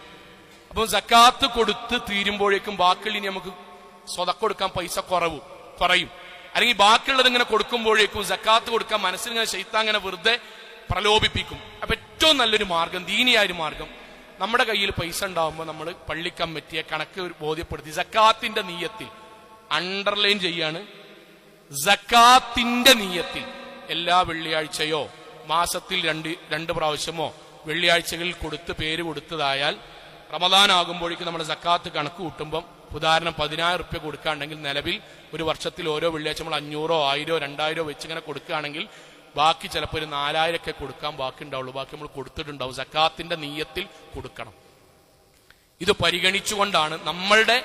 അപ്പം സക്കാത്ത് കൊടുത്ത് തീരുമ്പോഴേക്കും ബാക്കിയുള്ള ഇനി നമുക്ക് സ്വതക്ക കൊടുക്കാൻ പൈസ കുറയും. അല്ലെങ്കിൽ ബാക്കിയുള്ളത് ഇങ്ങനെ കൊടുക്കുമ്പോഴേക്കും സക്കാത്ത് കൊടുക്കാൻ മനസ്സിലിങ്ങനെ ശൈത്താൻ അങ്ങനെ വെറുതെ പ്രലോഭിപ്പിക്കും. അപ്പൊ ഏറ്റവും നല്ലൊരു മാർഗം, ദീനിയായൊരു മാർഗം, നമ്മുടെ കയ്യിൽ പൈസ ഉണ്ടാവുമ്പോൾ നമ്മൾ പള്ളി കമ്മിറ്റിയെ കണക്ക് ബോധ്യപ്പെടുത്തി സക്കാത്തിന്റെ നീയത്തിൽ അണ്ടർലൈൻ ചെയ്യാണ്. സക്കാത്തിന്റെ നീയത്തിൽ എല്ലാ വെള്ളിയാഴ്ചയോ മാസത്തിൽ രണ്ട് പ്രാവശ്യമോ വെള്ളിയാഴ്ചകളിൽ കൊടുത്ത് പേര് കൊടുത്തതായാൽ റമദാൻ ആകുമ്പോഴേക്കും നമ്മൾ സക്കാത്ത് കണക്ക് കൂട്ടുമ്പം ഉദാഹരണം 10,000 റുപ്യ കൊടുക്കുകയാണെങ്കിൽ നിലവിൽ ഒരു വർഷത്തിൽ ഓരോ വെള്ളിയാഴ്ച നമ്മൾ 500, 1000, 2000 വെച്ച് ഇങ്ങനെ കൊടുക്കുകയാണെങ്കിൽ ബാക്കി ചിലപ്പോൾ ഒരു 4,000 ഒക്കെ കൊടുക്കാൻ ബാക്കി ഉണ്ടാവുള്ളൂ. ബാക്കി നമ്മൾ കൊടുത്തിട്ടുണ്ടാവും. സക്കാത്തിന്റെ നീയത്തിൽ കൊടുക്കണം. ഇത് പരിഗണിച്ചുകൊണ്ടാണ് നമ്മളുടെ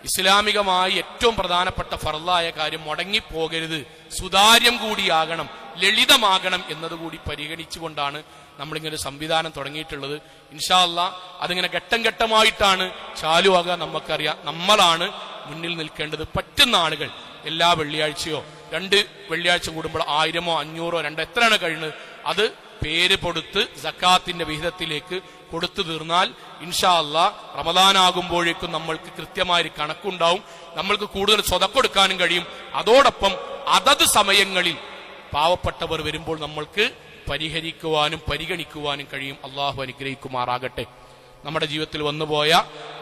ഇസ്ലാമികമായി ഏറ്റവും പ്രധാനപ്പെട്ട ഫർളായ കാര്യം മുടങ്ങിപ്പോകരുത്, സുതാര്യം കൂടിയാകണം, ലളിതമാകണം എന്നതുകൂടി പരിഗണിച്ചുകൊണ്ടാണ് നമ്മളിങ്ങനെ സംവിധാനം തുടങ്ങിയിട്ടുള്ളത്. ഇൻഷാ അല്ലാഹ് അതിങ്ങനെ ഘട്ടം ഘട്ടമായിട്ടാണ് ചാലുവാകുക. നമുക്കറിയാം, നമ്മളാണ് മുന്നിൽ നിൽക്കേണ്ടത്. പറ്റുന്ന ആളുകൾ എല്ലാ വെള്ളിയാഴ്ചയോ 2 വെള്ളിയാഴ്ച കൂടുമ്പോൾ 1000, 500, എത്രയാണ് കഴിയുന്നത് അത് പേര് കൊടുത്ത് സക്കാത്തിന്റെ വിഹിതത്തിലേക്ക് കൊടുത്തു തീർന്നാൽ ഇൻഷാ അല്ലാഹ് റമദാനാകുമ്പോഴേക്കും നമ്മൾക്ക് കൃത്യമായൊരു കണക്കുണ്ടാവും. നമ്മൾക്ക് കൂടുതൽ സ്വതക്ക കൊടുക്കാനും കഴിയും. അതോടൊപ്പം അതത് സമയങ്ങളിൽ പാവപ്പെട്ടവർ വരുമ്പോൾ നമ്മൾക്ക് പരിഹരിക്കുവാനും പരിഗണിക്കുവാനും കഴിയും. അള്ളാഹു അനുഗ്രഹിക്കുമാറാകട്ടെ. നമ്മുടെ ജീവിതത്തിൽ വന്നുപോയ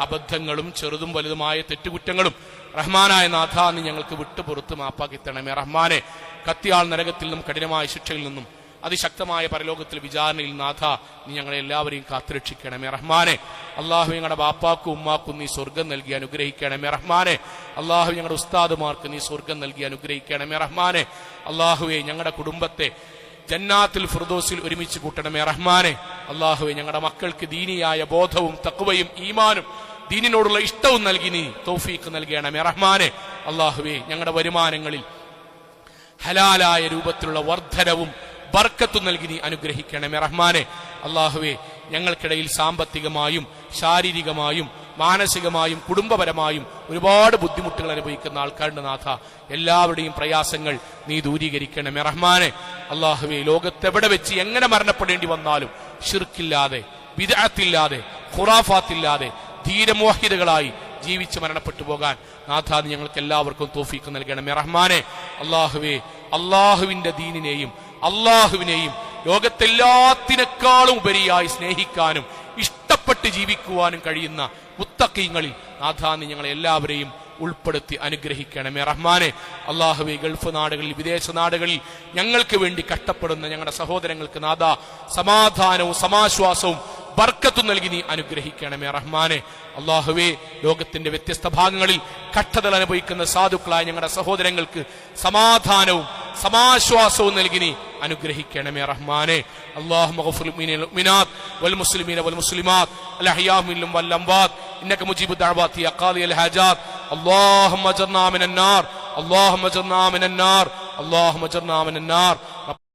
അബദ്ധങ്ങളും ചെറുതും വലുതുമായ തെറ്റുകുറ്റങ്ങളും റഹ്മാനായ നാഥ നീ ഞങ്ങൾക്ക് വിട്ടുപുറത്ത് മാപ്പാക്കി തരണമേ. റഹ്മാനെ, കത്തിയാൾ നരകത്തിൽ നിന്നും കഠിനമായ ശിക്ഷയിൽ നിന്നും അതിശക്തമായ പരലോകത്തിൽ വിചാരണയിൽ നാഥ നീ ഞങ്ങളെ എല്ലാവരെയും കാത്തുരക്ഷിക്കണമേ റഹ്മാനെ. അള്ളാഹു ഞങ്ങളുടെ ബാപ്പാക്കും ഉമ്മാക്കും നീ സ്വർഗം നൽകി അനുഗ്രഹിക്കണമേ റഹ്മാനെ. അള്ളാഹു ഞങ്ങളുടെ ഉസ്താദുമാർക്ക് നീ സ്വർഗം നൽകി അനുഗ്രഹിക്കണമേ റഹ്മാനെ. അള്ളാഹുവെ ഞങ്ങളുടെ കുടുംബത്തെ ജന്നാത്തുൽ ഫിർദൗസിൽ ഒരുമിച്ച് കൂട്ടണമേ റഹ്മാനെ. അള്ളാഹുവെ ഞങ്ങളുടെ മക്കൾക്ക് ദീനിയായ ബോധവും തഖ്വയും ഈമാനും ദീനിനോടുള്ള ഇഷ്ടവും നൽകി നീ തൗഫീഖ് നൽകണമേ റഹ്മാനെ. അള്ളാഹുവെ ഞങ്ങളുടെ വരുമാനങ്ങളിൽ ഹലാലായ രൂപത്തിലുള്ള വർധനവും ബർക്കത്തും നൽകി നീ അനുഗ്രഹിക്കണമേ റഹ്മാനെ. അള്ളാഹുവെ ഞങ്ങൾക്കിടയിൽ സാമ്പത്തികമായും ശാരീരികമായും മാനസികമായും കുടുംബപരമായും ഒരുപാട് ബുദ്ധിമുട്ടുകൾ അനുഭവിക്കുന്ന ആൾക്കാരുടെ നാഥ എല്ലാവരുടെയും പ്രയാസങ്ങൾ നീ ദൂരീകരിക്കണമേ റഹ്മാനെ. അള്ളാഹുവെ ലോകത്തെവിടെ വെച്ച് എങ്ങനെ മരണപ്പെടേണ്ടി വന്നാലും ശിർക്കില്ലാതെ ബിദ്അത്തില്ലാതെ ഖുറാഫാത്തില്ലാതെ ധീരമോഹിതകളായി ജീവിച്ച് മരണപ്പെട്ടു പോകാൻ നാഥ നീ ഞങ്ങൾക്ക് എല്ലാവർക്കും തൗഫീഖ് നൽകണമേ റഹ്മാനെ. അള്ളാഹുവെ അള്ളാഹുവിന്റെ ദീനിനെയും അള്ളാഹുവിനെയും ലോകത്തെല്ലാത്തിനേക്കാളും ഉപരിയായി സ്നേഹിക്കാനും ഇഷ്ടപ്പെട്ട് ജീവിക്കുവാനും കഴിയുന്ന മുത്തഖീങ്ങളിൽ നാഥ നീ ഞങ്ങളെ എല്ലാവരെയും ഉൾപ്പെടുത്തി അനുഗ്രഹിക്കണമേ റഹ്മാനെ. അള്ളാഹുവെ ഗൾഫ് നാടുകളിൽ വിദേശ നാടുകളിൽ ഞങ്ങൾക്ക് വേണ്ടി കഷ്ടപ്പെടുന്ന ഞങ്ങളുടെ സഹോദരങ്ങൾക്ക് നാഥ സമാധാനവും സമാശ്വാസവും ബർക്കത്തും നൽകി നീ അനുഗ്രഹിക്കണമേ റഹ്മാനെ. അള്ളാഹുവേ ലോകത്തിന്റെ വ്യത്യസ്ത ഭാഗങ്ങളിൽ കഷ്ടതകൾ അനുഭവിക്കുന്ന സാധുക്കളായ ഞങ്ങളുടെ സഹോദരങ്ങൾക്ക് സമാധാനവും സമാശ്വാസവും നൽകി നീ അനുഗ്രഹിക്കണമേ റഹ്മാനെ. അല്ലാഹുമ്മ ഗഫിർ ലിൽ മുഅ്മിനാത്ത് വൽ മുസ്ലിമീന വൽ മുസ്ലിമാത്ത് അൽ അഹ്യാഇ മിൻഹും വൽ അംവാത്ത് ഇന്നക മുജീബു ദഅവാതി യാ ഖാദിയൽ ഹാജാത്ത്. അല്ലാഹുമ്മ അജ്ർനാ മിനൻ നാർ അല്ലാഹുമ്മ അജ്ർനാ മിനൻ നാർ അല്ലാഹുമ്മ അജ്ർനാ മിനൻ നാർ.